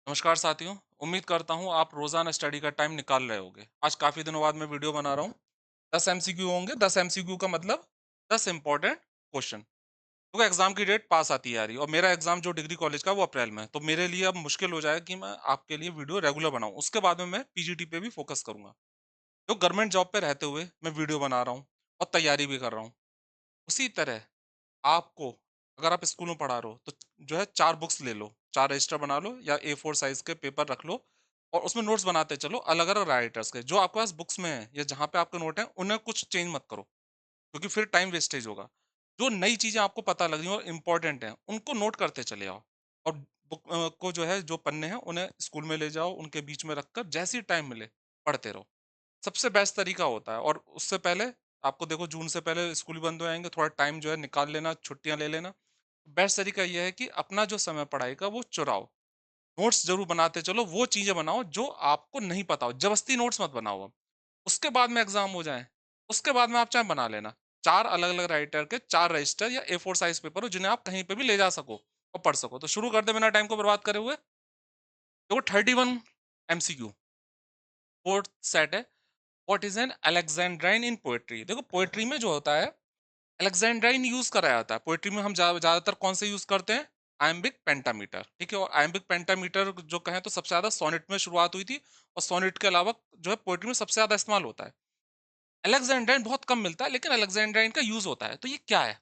नमस्कार साथियों। उम्मीद करता हूँ आप रोजाना स्टडी का टाइम निकाल रहे होगे। आज काफी दिनों बाद मैं वीडियो बना रहा हूँ। 10 एमसीक्यू होंगे। 10 एमसीक्यू का मतलब 10 इंपॉर्टेंट क्वेश्चन, क्योंकि एग्जाम की डेट पास आती आ रही है और मेरा एग्जाम जो डिग्री कॉलेज का वो अप्रैल में है। तो मेरे लिए अब मुश्किल हो जाएगा कि मैं आपके लिए वीडियो रेगुलर बनाऊं। उसके बाद में मैं पीजीटी पे भी फोकस करूंगा। तो गवर्नमेंट जॉब पे रहते हुए मैं वीडियो बना रहा हूँ और तैयारी भी कर रहा हूँ। उसी तरह आपको, अगर आप स्कूल में पढ़ा रहे हो तो जो है 4 बुक्स ले लो, 4 रजिस्टर बना लो या A4 साइज़ के पेपर रख लो और उसमें नोट्स बनाते चलो अलग-अलग राइटर्स के। जो आपके पास बुक्स में है या जहाँ पे आपके नोट हैं, उन्हें कुछ चेंज मत करो, क्योंकि फिर टाइम वेस्टेज होगा। जो नई चीज़ें आपको पता लग रही हैं और इम्पोर्टेंट हैं, उनको नोट करते चले आओ और बुक को जो है, जो पन्ने हैं, उन्हें स्कूल में ले जाओ, उनके बीच में रखकर जैसे ही टाइम मिले, पढ़ते रहो। सबसे बेस्ट तरीका होता है। और उससे पहले आपको देखो, जून से पहले स्कूल भी बंद हो जाएँगे, थोड़ा टाइम जो है निकाल लेना, छुट्टियाँ ले लेना। बेस्ट तरीका ये है कि अपना जो समय पढ़ाई का वो चुराओ। नोट्स ज़रूर बनाते चलो, वो चीज़ें बनाओ जो आपको नहीं पता हो, ज़बरदस्ती नोट्स मत बनाओ अब। उसके बाद में एग्ज़ाम हो जाए, उसके बाद में आप चाहे बना लेना। 4 अलग-अलग राइटर के 4 रजिस्टर या A4 साइज़ पेपर हो, जिन्हें आप कहीं पे भी ले जा सको और पढ़ सको। तो शुरू करते हैं बिना टाइम को बर्बाद करे हुए। देखो 31 एमसीक्यू, 4th सेट है। What is an Alexandrine in poetry? देखो पोएट्री में जो होता है, अलेक्जेंड्राइन यूज करा जाता है। पोएट्री में हम ज्यादातर कौन से यूज करते हैं? आयम्बिक पेंटामीटर, ठीक है। और आयम्बिक पेंटामीटर जो कहें तो सबसे ज्यादा सोनेट में शुरुआत हुई थी, और सोनेट के अलावा जो है पोएट्री में सबसे ज्यादा इस्तेमाल होता है। अलेक्जेंड्राइन बहुत कम मिलता है, लेकिन अलेक्जेंड्राइन का यूज होता है। तो ये क्या है?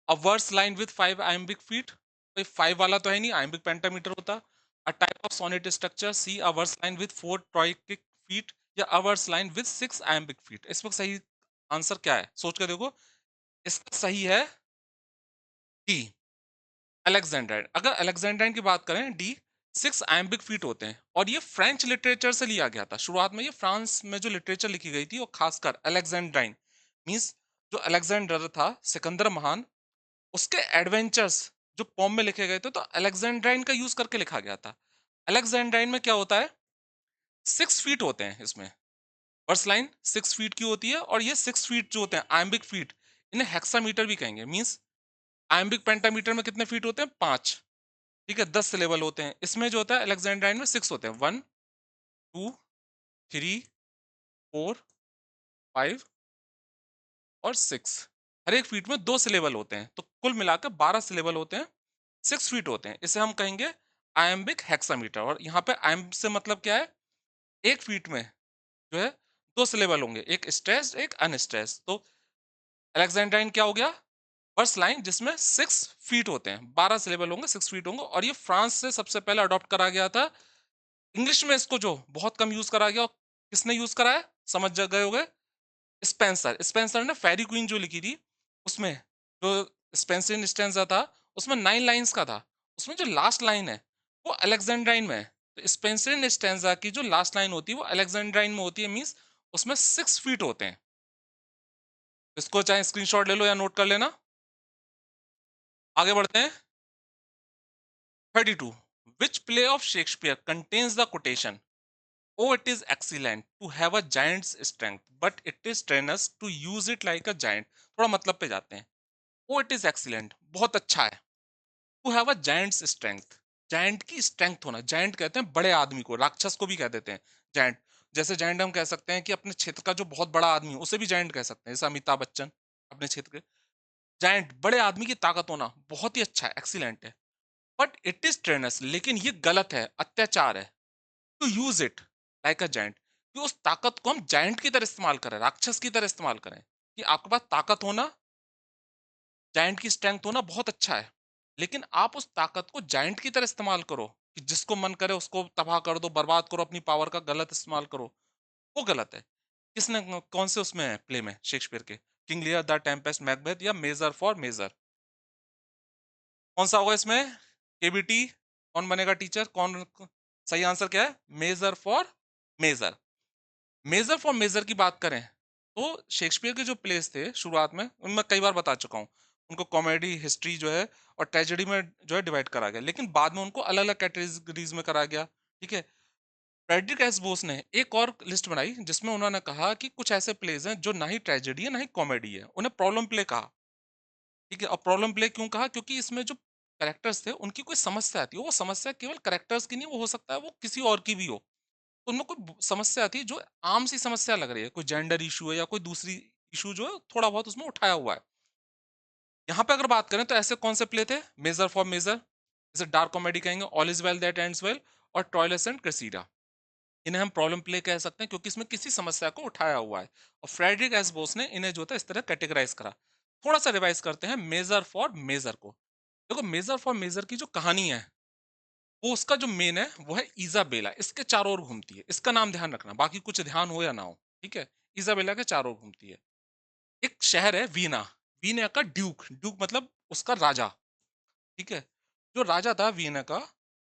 A verse line with 5 iambic feet. तो 5 वाला तो है नहीं, आयम्बिक पेंटामीटर होता। A type of sonnet structure, C a verse line with 4 trochaic feet या a verse line with 6 iambic feet. इसमें सही आंसर क्या है? सोच कर देखो। इसका सही है डी, अलेक्जेंड्राइन। अगर अलेक्जेंड्राइन की बात करें, डी 6 आयम्बिक फीट होते हैं, और ये फ्रेंच लिटरेचर से लिया गया था। शुरुआत में ये फ्रांस में जो लिटरेचर लिखी गई थी, और खासकर अलेक्जेंड्राइन मींस जो अलेक्जेंडर था, सिकंदर महान, उसके एडवेंचर्स जो पोम में लिखे गए थे, तो अलेक्जेंड्राइन का यूज करके लिखा गया था। अलेक्जेंड्राइन में क्या होता है? 6 फीट होते हैं इसमें। वर्स लाइन 6 फीट की होती है, और ये 6 फीट जो होते हैं आयम्बिक फीट, इन्हें हेक्सामीटर भी कहेंगे। मींस आयम्बिक पेंटामीटर में कितने फीट होते हैं? 5। ठीक है, 10 सिलेबल होते हैं। इसमें जो होता है अलेक्जेंड्राइन में 6 होते हैं। 1, 2, 3, 4, 5 और 6। हर एक फीट में 2 सिलेबल होते हैं, तो कुल मिलाकर 12 सिलेबल होते हैं। 6 फीट होते हैं। इसे हम कहेंगे आयम्बिक हेक्सामीटर। और यहाँ पे आयम्ब से मतलब क्या है? एक फीट में जो है 2 सिलेबल होंगे, एक स्ट्रेस्ड एक अनस्ट्रेस्ड। तो अलेक्जेंड्राइन क्या हो गया? फर्स्ट लाइन जिसमें 6 फीट होते हैं, 12 सिलेबल होंगे, 6 फीट होंगे। और ये फ्रांस से सबसे पहले अडॉप्ट करा गया था। इंग्लिश में इसको जो बहुत कम यूज करा गया, और किसने यूज करा है? समझ गए होगे। स्पेंसर। स्पेंसर ने फेरी क्वीन जो लिखी थी, उसमें जो स्पेंसरियन स्टेंजा था, उसमें 9 लाइन्स का था। उसमें जो लास्ट लाइन है वो अलेक्जेंड्राइन में है। तो स्पेंसरियन स्टेंजा की जो लास्ट लाइन होती है वो अलेक्जेंड्राइन में होती है। मीन्स उसमें 6 फीट होते हैं। इसको चाहे स्क्रीनशॉट ले लो या नोट कर लेना। आगे बढ़ते हैं। 32, which play of Shakespeare contains the quotation, "Oh, it is excellent to have a giant's strength, but it is strenuous to use it like a giant"? थोड़ा मतलब पे जाते हैं। "Oh, it is excellent", बहुत अच्छा है। "To have a giant's strength", giant की strength होना। जायंट कहते हैं बड़े आदमी को, राक्षस को भी कह देते हैं जायंट। जैसे जायंट हम कह सकते हैं कि अपने क्षेत्र का जो बहुत बड़ा आदमी है, उसे भी जायंट कह सकते हैं, जैसे अमिताभ बच्चन अपने क्षेत्र के। जायंट बड़े आदमी की ताकत होना बहुत ही अच्छा है, एक्सीलेंट है। बट इट इज ट्रेनस, लेकिन ये गलत है, अत्याचार है। To use it like a giant, कि उस ताकत को हम जायंट की तरह इस्तेमाल करें, राक्षस की तरह इस्तेमाल करें। कि आपके पास ताकत होना, जायंट की स्ट्रेंथ होना बहुत अच्छा है, लेकिन आप उस ताकत को जायंट की तरह इस्तेमाल करो कि जिसको मन करे उसको तबाह कर दो, बर्बाद करो, अपनी पावर का गलत इस्तेमाल करो, वो गलत है। किसने, कौन से उसमें प्ले में, शेक्सपियर के King Lear, the Tempest, Macbeth या मेजर फॉर मेजर? कौन सा होगा इसमें? केबीटी। कौन बनेगा टीचर? सही आंसर क्या है? Measure for measure. Measure for measure की बात करें तो शेक्सपियर के जो प्लेस थे शुरुआत में, मैं कई बार बता चुका हूँ, उनको कॉमेडी, हिस्ट्री जो है और ट्रेजेडी में जो है डिवाइड करा गया, लेकिन बाद में उनको अलग अलग कैटेगरीज में करा गया। ठीक है। फ्रेडरिक एस बोस ने एक और लिस्ट बनाई, जिसमें उन्होंने कहा कि कुछ ऐसे प्लेस हैं जो ना ही ट्रेजेडी है ना ही कॉमेडी है, उन्हें प्रॉब्लम प्ले कहा। ठीक है। और प्रॉब्लम प्ले क्यों कहा? क्योंकि इसमें जो कैरेक्टर्स थे उनकी कोई समस्या थी, वो समस्या केवल कैरेक्टर्स की नहीं, वो हो सकता है वो किसी और की भी हो। तो उनमें कोई समस्या थी जो आम सी समस्या लग रही है, कोई जेंडर इशू है या कोई दूसरी इशू जो है थोड़ा बहुत उसमें उठाया हुआ है। यहाँ पे अगर बात करें तो ऐसे कौन से प्ले थे, मेजर फॉर मेजर, जैसे डार्क कॉमेडी कहेंगे, all is well that ends well, और टॉयलेट्स एंड क्रेसीडा। इन्हें हम प्रॉब्लम प्ले कह सकते हैं क्योंकि इसमें किसी समस्या को उठाया हुआ है। और फ्रेडरिक एस बोस ने इन्हें जो था इस तरह कैटेगराइज करा। थोड़ा सा रिवाइज करते हैं मेजर फॉर मेजर को। देखो मेजर फॉर मेजर की जो कहानी है, वो उसका जो मेन है वो है इजाबेला, इसके चारों ओर घूमती है। इसका नाम ध्यान रखना, बाकी कुछ ध्यान हो या ना हो, ठीक है। इजाबेला के चारों ओर घूमती है। एक शहर है वीना, वीना का ड्यूक, ड्यूक मतलब उसका राजा, ठीक है। जो राजा था वीना का,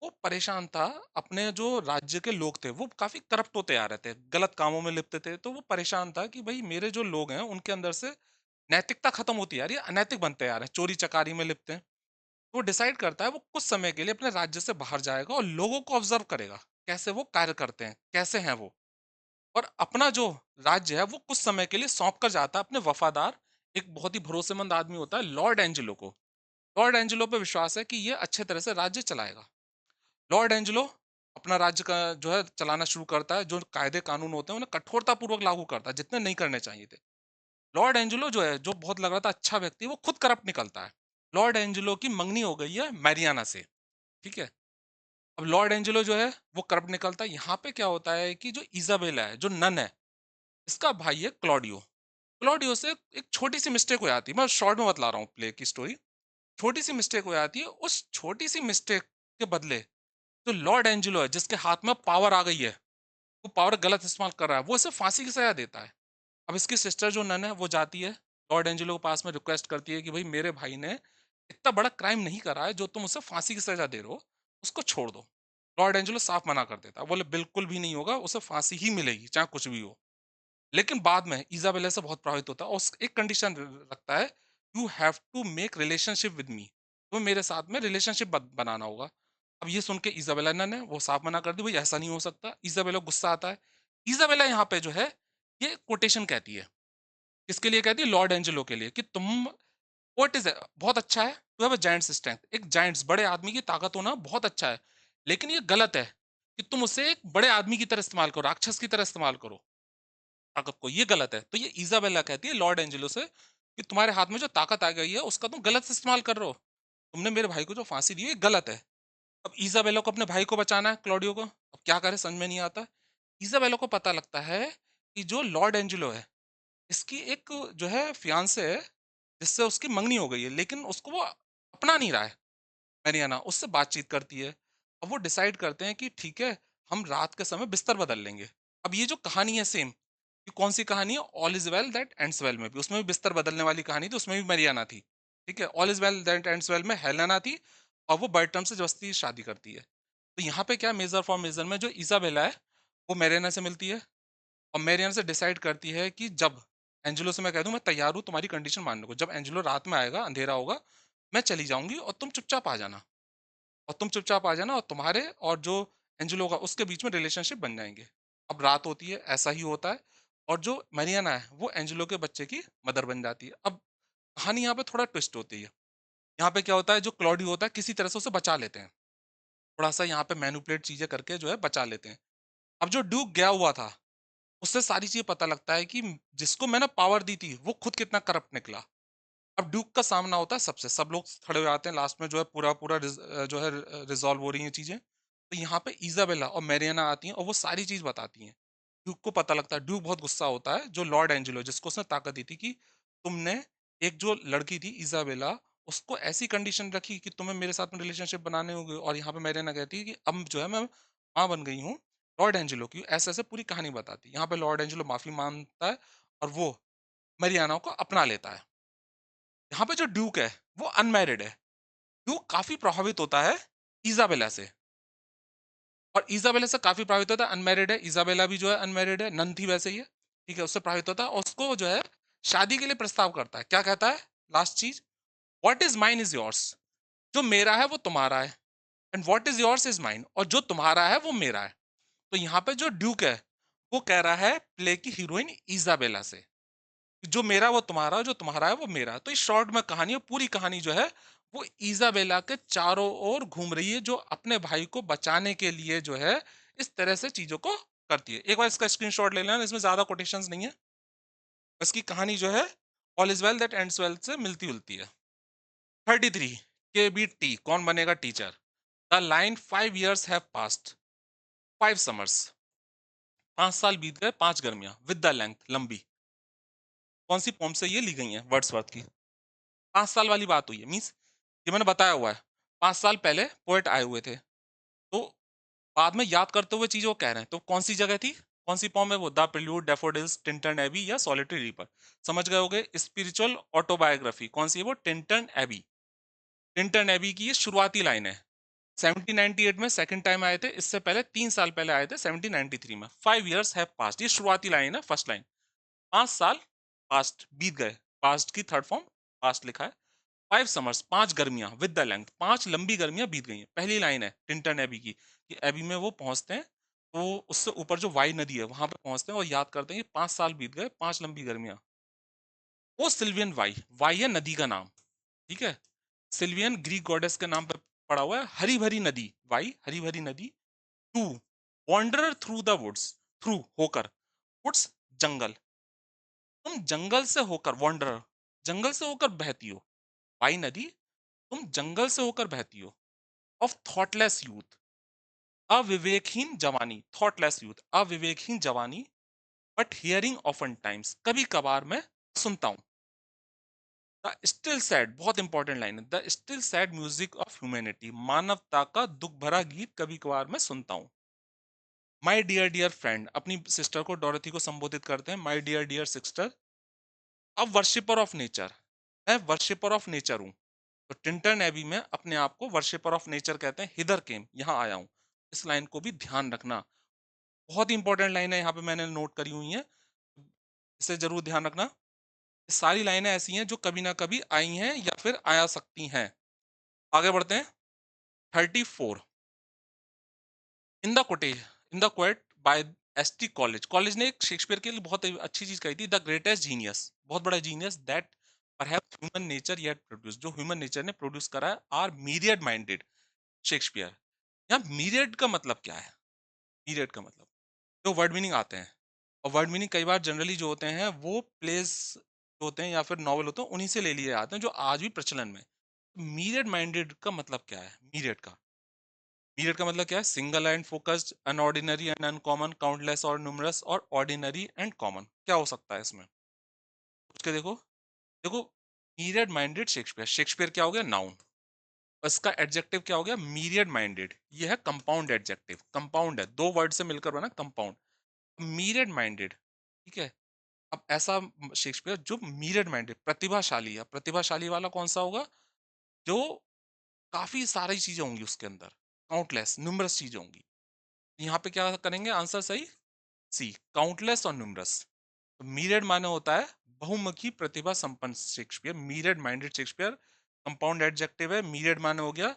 वो परेशान था। अपने जो राज्य के लोग थे वो काफी करप्ट होते आ रहे थे, गलत कामों में लिप्त थे। तो वो परेशान था कि भाई मेरे जो लोग हैं उनके अंदर से नैतिकता खत्म होती आ रही है, अनैतिक बनते आ रहे हैं, चोरी चकारी में लिप्त हैं। तो वो डिसाइड करता है वो कुछ समय के लिए अपने राज्य से बाहर जाएगा और लोगों को ऑब्जर्व करेगा, कैसे वो कार्य करते हैं, कैसे हैं वो। और अपना जो राज्य है वो कुछ समय के लिए सौंप कर जाता है अपने वफादार, एक बहुत ही भरोसेमंद आदमी होता है लॉर्ड एंजेलो को। लॉर्ड एंजेलो पे विश्वास है कि ये अच्छे तरह से राज्य चलाएगा। लॉर्ड एंजेलो अपना राज्य का जो है चलाना शुरू करता है, जो कायदे कानून होते हैं उन्हें कठोरता पूर्वक लागू करता है, जितने नहीं करने चाहिए थे। लॉर्ड एंजेलो जो है, जो बहुत लग रहा था अच्छा व्यक्ति, वो खुद करप्ट निकलता है। लॉर्ड एंजेलो की मंगनी हो गई है मैरियाना से, ठीक है। अब लॉर्ड एंजेलो जो है वो करप्ट निकलता है। यहाँ पे क्या होता है कि जो इजाबेला है, जो नन है, इसका भाई है क्लॉडियो। क्लॉडियो से एक छोटी सी मिस्टेक हो जाती है, मैं शॉर्ट में बतला रहा हूँ प्ले की स्टोरी। छोटी सी मिस्टेक हो जाती है, उस छोटी सी मिस्टेक के बदले जो लॉर्ड एंजेलो है, जिसके हाथ में पावर आ गई है, वो पावर गलत इस्तेमाल कर रहा है, वो इसे फांसी की सजा देता है। अब इसकी सिस्टर जो नन है वो जाती है लॉर्ड एंजेलो के पास में, रिक्वेस्ट करती है कि भाई मेरे भाई ने इतना बड़ा क्राइम नहीं करा है जो तुम उसे फांसी की सजा दे रहे हो, उसको छोड़ दो। लॉर्ड एंजेलो साफ मना कर देता है, बोले बिल्कुल भी नहीं होगा, उसे फांसी ही मिलेगी चाहे कुछ भी हो। लेकिन बाद में इजाबेला से बहुत प्रभावित होता है और एक कंडीशन रखता है, you have to make relationship with me, तुम्हें मेरे साथ में रिलेशनशिप बनाना होगा। अब ये सुन के इजाबेला ने वो साफ मना कर दी, भाई ऐसा नहीं हो सकता। इजाबेला को गुस्सा आता है। इजाबेला यहाँ पे जो है ये कोटेशन कहती है, किसके लिए कहती है, लॉर्ड एंजेलो के लिए, कि तुम व्हाट इज बहुत अच्छा है, to have a giant's strength, एक जायंट्स बड़े आदमी की ताकत होना बहुत अच्छा है, लेकिन ये गलत है कि तुम उसे एक बड़े आदमी की तरह इस्तेमाल करो, राक्षस की तरह इस्तेमाल करो ताकत को, ये गलत है। तो ये इजाबेला कहती है लॉर्ड एंजेलो से कि तुम्हारे हाथ में जो ताकत आ गई है उसका तुम गलत इस्तेमाल कर रहे हो, तुमने मेरे भाई को जो फांसी दी है ये गलत है। अब इजाबेला को अपने भाई को बचाना है, क्लॉडियो को, अब क्या करे समझ में नहीं आता। इजाबेला को पता लगता है कि जो लॉर्ड एंजेलो है, इसकी एक जो है फियांसे है, जिससे उसकी मंगनी हो गई है, लेकिन उसको वो अपना नहीं रहा है। मैरियाना उससे बातचीत करती है। अब वो डिसाइड करते हैं कि ठीक है, हम रात के समय बिस्तर बदल लेंगे। अब ये जो कहानी है सेम, ये कौन सी कहानी है, all is well that ends well में भी, उसमें भी बिस्तर बदलने वाली कहानी थी, उसमें भी मरियाना थी। ठीक है, all is well that ends well में हेलेना थी, और वो बर्टम से जबरदस्ती शादी करती है। तो यहाँ पे क्या, मेजर फॉर मेजर में जो इजाबेला है वो मैरियाना से मिलती है, और मैरियाना से डिसाइड करती है कि जब एंजेलो से मैं कह दूं मैं तैयार हूँ तुम्हारी कंडीशन मानने को, जब एंजेलो रात में आएगा, अंधेरा होगा, मैं चली जाऊंगी और तुम चुपचाप आ जाना, और तुम चुपचाप आ जाना, और तुम्हारे और जो एंजेलो का उसके बीच में रिलेशनशिप बन जाएंगे। अब रात होती है, ऐसा ही होता है, और जो मरियाना है वो एंजेलो के बच्चे की मदर बन जाती है। अब कहानी यहाँ पे थोड़ा ट्विस्ट होती है। यहाँ पे क्या होता है, जो क्लॉडी होता है किसी तरह से उसे बचा लेते हैं, थोड़ा सा यहाँ पे मैनिपुलेट चीजें करके जो है बचा लेते हैं। अब जो ड्यूक गया हुआ था, उससे सारी चीजें पता लगता है कि जिसको मैंने पावर दी थी वो खुद कितना करप्ट निकला। अब ड्यूक का सामना होता है सबसे, सब लोग खड़े हो जाते हैं, लास्ट में जो है पूरा पूरा जो है रिजॉल्व हो रही हैं चीजें। तो यहाँ पे इजाबेला और मैरियाना आती हैं और वो सारी चीज बताती हैं। ड्यूक को पता लगता है, ड्यूक बहुत गुस्सा होता है, जो लॉर्ड एंजेलो जिसको उसने ताकत दी थी, कि तुमने एक जो लड़की थी इजाबेला, उसको ऐसी कंडीशन रखी कि तुम्हें मेरे साथ में रिलेशनशिप बनाने होगी। और यहाँ पे मैरियाना कहती है कि अब जो है मैं माँ बन गई हूँ लॉर्ड एंजेलो की, ऐसे ऐसे पूरी कहानी बताती है। यहाँ पे लॉर्ड एंजेलो माफी मांगता है और वो मैरियाना को अपना लेता है। यहाँ पे जो ड्यूक है वो अनमैरिड है। ड्यूक काफी प्रभावित होता है इजाबेला से, और इजाबेला से काफी प्रभावित होता है, अनमैरिड है, इजाबेला भी जो है अनमैरिड है, नन थी वैसे ही है, ठीक है, उससे प्रभावित होता है और उसको जो है शादी के लिए प्रस्ताव करता है। क्या कहता है, लास्ट चीज, what is mine is yours, जो मेरा है वो तुम्हारा है, and what is yours is mine, और जो तुम्हारा है वो मेरा है। तो यहाँ पे जो ड्यूक है वो कह रहा है प्ले की हीरोइन इजाबेला से, जो मेरा वो तुम्हारा, जो तुम्हारा है वो मेरा। तो इस शॉर्ट में कहानी है, पूरी कहानी जो है वो इज़ाबेला के चारों ओर घूम रही है, जो अपने भाई को बचाने के लिए जो है इस तरह से चीजों को करती है। एक बार इसका स्क्रीनशॉट ले लेना, इसमें ज्यादा कोटेशंस नहीं है, इसकी कहानी जो है all is well that ends well से मिलती जुलती है। 33 के बी टी, कौन बनेगा टीचर? The line 5 years have passed, 5 summers, 5 साल बीत गए, 5 गर्मियां, विद द लेंथ, लंबी। कौन सी पोम से ये ली गई है वर्ड्सवर्थ की? 5 साल वाली बात हुई है, मीन्स ये मैंने बताया हुआ है 5 साल पहले पोएट आए हुए थे, तो बाद में याद करते हुए चीजों को कह रहे हैं, तो कौन सी जगह थी, कौन सी पोम है वो? The prelude, daffodils, Tintern Abbey या सॉलिटरी रीपर? समझ गए होगे। स्पिरिचुअल ऑटोबायोग्राफी कौन सी है वो? Tintern AB. टिंटन एबी की ये शुरुआती लाइन है। 1798 में सेकंड टाइम आए थे, इससे पहले 3 साल पहले आए थे 1793 में। 5 years हैव पास्ट, ये शुरुआती लाइन है, फर्स्ट लाइन। 5 साल पास्ट बीत गए, पास्ट की थर्ड फॉर्म पास्ट लिखा है। 5 समर्स, 5 गर्मियां, विद द लेंथ, 5 लंबी गर्मियां बीत गई हैं। पहली लाइन है टिंटन एबी की, कि एबी में वो पहुंचते हैं, तो उससे ऊपर जो वाई नदी है वहां पे पहुंचते हैं और याद करते हैं कि 5 साल बीत गए, 5 लंबी गर्मियां। वो सिल्वियन वाई, वाई है नदी का नाम, ठीक है। सिल्वियन ग्रीक गॉडेस के नाम पे पड़ा हुआ है। हरी भरी नदी, वाई हरी भरी नदी। To wander through the woods, through होकर, वुड्स जंगल, तुम जंगल से होकर, वॉन्डर जंगल से होकर बहती हो, वाई नदी तुम जंगल से होकर बहती हो। ऑफ थॉटलेस यूथ, अविवेकहीन जवानी, थॉटलेस यूथ अविवेकहीन जवानी। बट हियरिंग ऑफन टाइम्स, कभी कभार मैं सुनता हूँ। द स्टिल सैड, बहुत इंपॉर्टेंट लाइन है, the still sad music of humanity, मानवता का दुख भरा गीत कभी कभार मैं सुनता हूँ। माई डियर डियर फ्रेंड, अपनी सिस्टर को, डोरथी को संबोधित करते हैं, माई डियर डियर सिस्टर। अब वर्शिपर ऑफ नेचर, मैं वर्शिपर ऑफ नेचर हूँ, तो टिंटन एबी में अपने आप को वर्शिपर ऑफ नेचर कहते हैं। हिदर केम, यहाँ आया हूँ। इस लाइन को भी ध्यान रखना, बहुत ही इंपॉर्टेंट लाइन है, यहाँ पे मैंने नोट करी हुई है, इसे जरूर ध्यान रखना। ये सारी लाइनें ऐसी हैं जो कभी ना कभी आई हैं या फिर आया सकती हैं। आगे बढ़ते हैं। 34 in the cottage, in the quiet by S T college, college ने एक शेक्सपियर के लिए बहुत अच्छी चीज कही थी, द ग्रेटेस्ट जीनियस, बहुत बड़ा genius, that perhaps human nature yet produce, जो ह्यूमन नेचर ने प्रोड्यूस करा है, आर मीरियड माइंडेड शेक्सपियर। यहाँ मीरियड का मतलब क्या है? मीरियड का मतलब, जो वर्ड मीनिंग आते हैं, और वर्ड मीनिंग कई बार जनरली जो होते हैं वो प्लेस जो होते हैं या फिर नॉवल होते हैं उन्हीं से ले लिए जाते हैं, जो आज भी प्रचलन में। मीरियड माइंडेड का मतलब क्या है? मीरियड का मतलब क्या है? Single and focused, unordinary and uncommon, countless और न्यूमरस, और ऑर्डिनरी एंड कॉमन। क्या हो सकता है इसमें? सोच के देखो। देखो, मीरियड माइंडेड शेक्सपियर, शेक्सपियर क्या हो गया? नाउन। इसका एडजेक्टिव क्या हो गया? Myriad minded. ये है कंपाउंड एडजेक्टिव, कंपाउंड है, दो वर्ड से मिलकर बना कंपाउंड, मीरियड माइंडेड, ठीक है। अब ऐसा शेक्सपियर जो मीरियड माइंडेड, प्रतिभाशाली है, प्रतिभाशाली वाला कौन सा होगा? जो काफी सारी चीजें होंगी उसके अंदर, काउंटलेस न्यूमरस चीजें होंगी। यहाँ पे क्या करेंगे? आंसर सही सी, काउंटलेस और न्यूमरस। तो मीरियड माने होता है बहुमुखी प्रतिभा संपन्न Shakespeare, myriad minded Shakespeare. Compound adjective है, मीरियड माने हो गया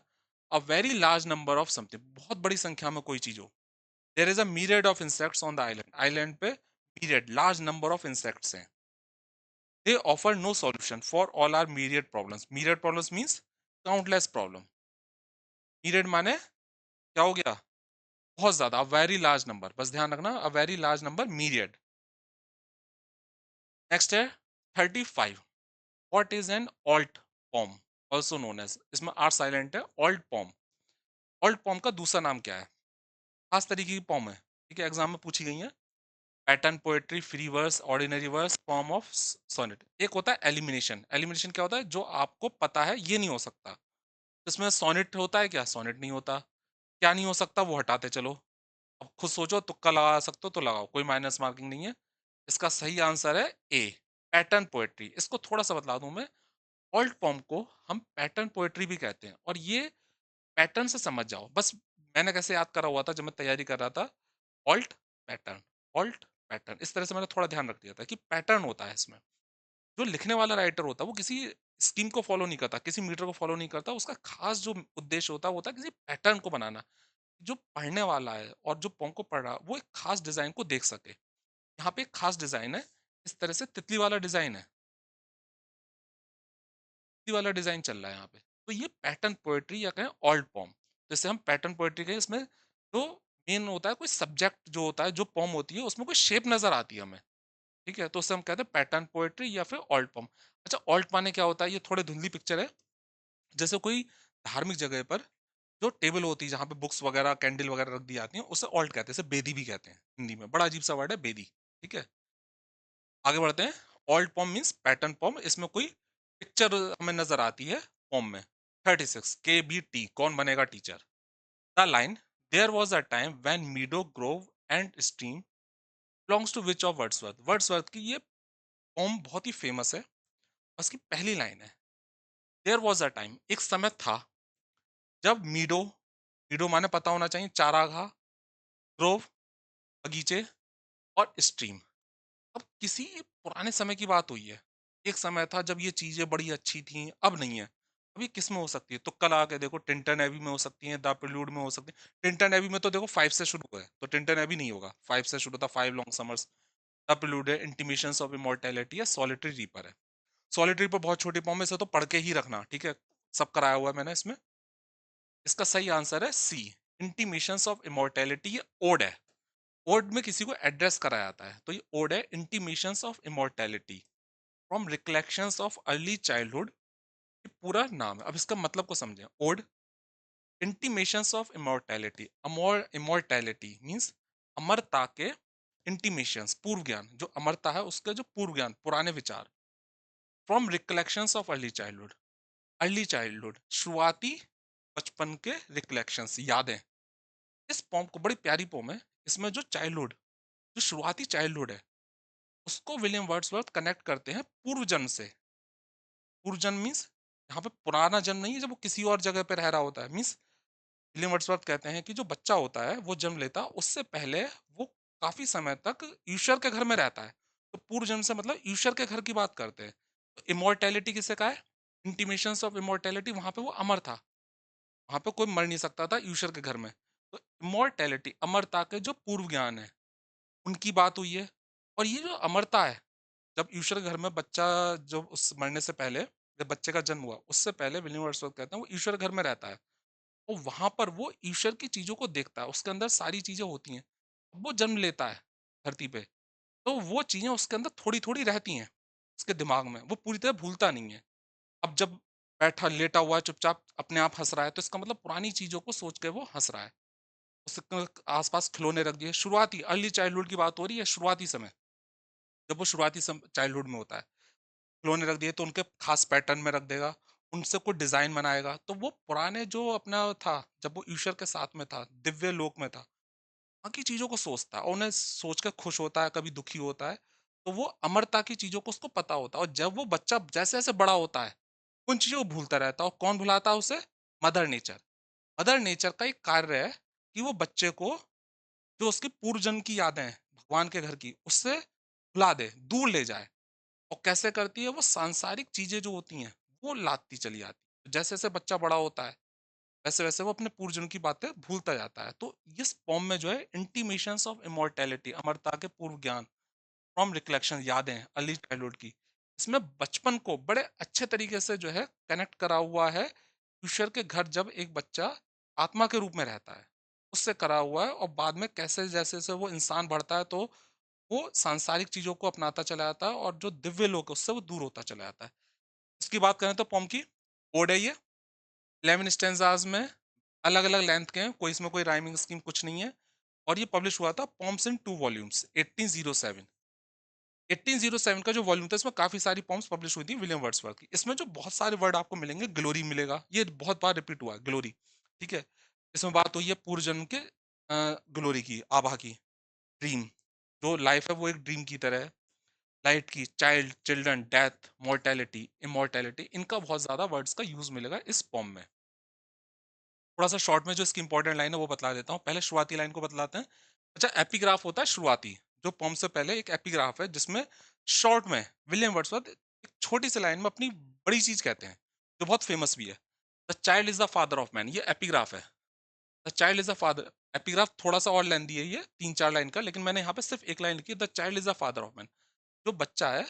a very large number of something, बहुत बड़ी संख्या में कोई चीज हो। There is a myriad of insects on the island, island पे myriad large number of insects हैं। They offer no solution for all our myriad problems, myriad problems means countless problem. myriad माने क्या हो गया? बहुत ज्यादा, अ वेरी लार्ज नंबर, बस ध्यान रखना, a very large number, myriad। Next है 35, what is an alt palm, also known as, इसमें आर साइलेंट है, ऑल्ट पॉम। ऑल्ट पॉम का दूसरा नाम क्या है? खास तरीके की पॉम है, ठीक है, एग्जाम में पूछी गई है। Pattern poetry, free verse, ordinary verse, form of sonnet. एक होता है एलिमिनेशन, एलिमिनेशन क्या होता है? जो आपको पता है ये नहीं हो सकता। इसमें सोनेट होता है क्या? सोनेट नहीं होता। क्या नहीं हो सकता वो हटाते चलो, अब खुद सोचो, तुक्का लगा सकते हो तो लगाओ, कोई माइनस मार्किंग नहीं है। इसका सही आंसर है ए, पैटर्न पोएट्री। इसको थोड़ा सा बतला दूं मैं, ऑल्ट पॉम को हम पैटर्न पोएट्री भी कहते हैं, और ये पैटर्न से समझ जाओ बस। मैंने कैसे याद करा हुआ था जब मैं तैयारी कर रहा था, ऑल्ट पैटर्न, ऑल्ट पैटर्न, इस तरह से मैंने थोड़ा ध्यान रख दिया था कि पैटर्न होता है इसमें। जो लिखने वाला राइटर होता है वो किसी स्कीम को फॉलो नहीं करता, किसी मीटर को फॉलो नहीं करता, उसका खास जो उद्देश्य होता है वो होता है किसी पैटर्न को बनाना। जो पढ़ने वाला है और जो पोम को पढ़ रहा है वो एक खास डिजाइन को देख सके। यहाँ पे एक खास डिजाइन है, इस तरह से तितली वाला डिजाइन है, तितली वाला डिजाइन चल रहा है यहाँ पे। तो ये पैटर्न पोएट्री या कहें ऑल्ट पॉम, जैसे हम पैटर्न पोएट्री कहें, इसमें तो मेन होता है कोई सब्जेक्ट जो होता है, जो पॉम होती है उसमें कोई शेप नजर आती है हमें, ठीक है, तो उससे हम कहते हैं पैटर्न पोएट्री या फिर ऑल्ट पॉम। अच्छा, ऑल्ट माने क्या होता है, ये थोड़े धुंधली पिक्चर है। जैसे कोई धार्मिक जगह पर जो टेबल होती है जहाँ पे बुक्स वगैरह कैंडल वगैरह रख दी जाती हैं, उसे ऑल्ट कहते हैं, जैसे बेदी भी कहते हैं हिंदी में, बड़ा अजीब सा वर्ड है बेदी, ठीक है। आगे बढ़ते हैं। ऑल्ट पॉम मीन्स पैटर्न पॉम, इसमें कोई पिक्चर हमें नजर आती है पॉम में। 36 KBT, कौन बनेगा टीचर। The line, there was a time when meadow grove and stream belongs to which of Wordsworth. Wordsworth की ये पॉम बहुत ही फेमस है। उसकी पहली लाइन है, देयर वॉज अ टाइम, एक समय था जब मीडो, मीडो माने पता होना चाहिए चारागाह, ग्रोव बगीचे, और स्ट्रीम। अब किसी पुराने समय की बात हुई है। एक समय था जब ये चीजें बड़ी अच्छी थी, अब नहीं है। अब ये किस में हो सकती है, तो कल आके देखो, टिंटन एबी में हो सकती है, द प्रिल्यूड में हो सकती है। टिंटन एबी में तो देखो 5 से शुरू है, तो टिंटन एबी नहीं होगा, 5 से शुरू था, 5 लॉन्ग समर्स। द प्रिल्यूड है, इंटीमेशंस ऑफ इमॉर्टैलिटी है, सॉलिटरी रीपर है। सॉलिटरी पर बहुत छोटी फॉर्म में से तो पढ़ के ही रखना, ठीक है, सब कराया हुआ है मैंने इसमें। इसका सही आंसर है सी, इंटीमेशंस ऑफ इमॉर्टैलिटी। ये ओड है, ओड में किसी को एड्रेस करा जाता है, तो ये ओड है, intimations of immortality from recollections of early childhood. ये पूरा नाम है। अब इसका मतलब को समझें। Ode, intimations of immortality, immortality means अमरता के इंटीमेशंस, पूर्व ज्ञान, जो अमरता है उसके जो पूर्व ज्ञान, पुराने विचार, from recollections of early childhood. Early childhood, शुरुआती बचपन के रिकलेक्शंस, यादें। इस पोम को, बड़ी प्यारी पोम है, इसमें जो चाइल्डहुड, जो शुरुआती चाइल्डहुड है, उसको विलियम वर्ड्सवर्थ कनेक्ट करते हैं पूर्व जन्म से। पूर्व जन्म मीन्स यहाँ पे पुराना जन्म नहीं है जब वो किसी और जगह पे रह रहा होता है। मीन्स विलियम वर्ड्सवर्थ कहते हैं कि जो बच्चा होता है वो जन्म लेता है, उससे पहले वो काफी समय तक ईश्वर के घर में रहता है। तो पूर्व जन्म से मतलब ईश्वर के घर की बात करते हैं। तो इमोर्टैलिटी किसे कहा है, इंटीमेशंस ऑफ इमोर्टैलिटी, वहां पे वो अमर था, वहां पे कोई मर नहीं सकता था ईश्वर के घर में। तो इमोर्टैलिटी, अमरता के जो पूर्व ज्ञान है, उनकी बात हुई है। और ये जो अमरता है, जब ईश्वर के घर में बच्चा, जब उस मरने से पहले, जब बच्चे का जन्म हुआ उससे पहले विलियम वर्ड्सवर्थ कहते हैं वो ईश्वर के घर में रहता है, और वहां पर वो ईश्वर की चीजों को देखता है, उसके अंदर सारी चीजें होती हैं। अब वो जन्म लेता है धरती पे, तो वो चीजें उसके अंदर थोड़ी थोड़ी रहती हैं उसके दिमाग में, वो पूरी तरह भूलता नहीं है। अब जब बैठा लेटा हुआ है चुपचाप अपने आप हंस रहा है, तो इसका मतलब पुरानी चीजों को सोच के वो हंस रहा है। उसके आसपास खिलौने रख दिए, शुरुआती अर्ली चाइल्डहुड की बात हो रही है, शुरुआती समय, जब वो शुरुआती चाइल्डहुड में होता है, खिलौने रख दिए तो उनके खास पैटर्न में रख देगा, उनसे कोई डिजाइन बनाएगा, तो वो पुराने जो अपना था, जब वो ईश्वर के साथ में था, दिव्य लोक में था, वहाँ की चीजों को सोचता है और उन्हें सोच कर खुश होता है, कभी दुखी होता है। तो वो अमरता की चीजों को उसको पता होता है, और जब वो बच्चा जैसे जैसे बड़ा होता है, उन चीजों को भूलता रहता है। और कौन भुलाता है उसे, मदर नेचर। मदर नेचर का एक कार्य है कि वो बच्चे को, जो उसके पूर्व जन्म की यादें हैं भगवान के घर की, उससे भुला दे, दूर ले जाए। और कैसे करती है, वो सांसारिक चीजें जो होती हैं वो लाती चली आती, जैसे जैसे बच्चा बड़ा होता है वैसे वैसे वो अपने पूर्वजन्म की बातें भूलता जाता है। तो इस पोम में जो है इंटीमेशंस ऑफ इमोर्टैलिटी, अमरता के पूर्व ज्ञान, फ्रॉम रिकलेक्शन, यादें अर्ली चाइल्डहुड की, इसमें बचपन को बड़े अच्छे तरीके से जो है कनेक्ट करा हुआ है ईश्वर के घर, जब एक बच्चा आत्मा के रूप में रहता है, उससे करा हुआ है। और बाद में कैसे जैसे जैसे वो इंसान बढ़ता है, तो वो सांसारिक चीजों को अपनाता चला जाता है, और जो दिव्य लोक है उससे वो दूर होता चला जाता है। इसकी बात करें तो पोम की ओड है ये, 11 स्टेंजाज में, अलग अलग लेंथ के हैं, कोई इसमें कोई राइमिंग स्कीम कुछ नहीं है। और ये पब्लिश हुआ था पॉम्स इन 2 वॉल्यूम्स 1807। 1807 का जो वॉल्यूम था, इसमें काफी सारी पॉम्स पब्लिश हुई थी विलियम वर्ड्सवर्थ की। इसमें जो बहुत सारे वर्ड आपको मिलेंगे, ग्लोरी मिलेगा, ये बहुत बार रिपीट हुआ है, ग्लोरी, ठीक है। इसमें बात हुई है पूर्व जन्म के ग्लोरी की, आभा की, ड्रीम, जो लाइफ है वो एक ड्रीम की तरह है, लाइट की, child, children, death, mortality, immortality, इनका बहुत ज्यादा वर्ड्स का यूज मिलेगा इस पॉम में। थोड़ा सा शॉर्ट में जो इसकी इंपॉर्टेंट लाइन है वो बता देता हूँ, पहले शुरुआती लाइन को बतलाते हैं। अच्छा, एपिग्राफ होता है शुरुआती, जो पोम से पहले एक एपिग्राफ है, जिसमें शॉर्ट में विलियम वर्ड्सवर्थ एक छोटी सी लाइन में अपनी बड़ी चीज कहते हैं, जो बहुत फेमस भी है। The child is the father of man, ये एपिग्राफ है। The child is the father, epigraph थोड़ा सा और लेंदी है, ये 3-4 लाइन का, लेकिन मैंने यहाँ पे सिर्फ एक लाइन लिखी है, the child is the father of man. जो बच्चा है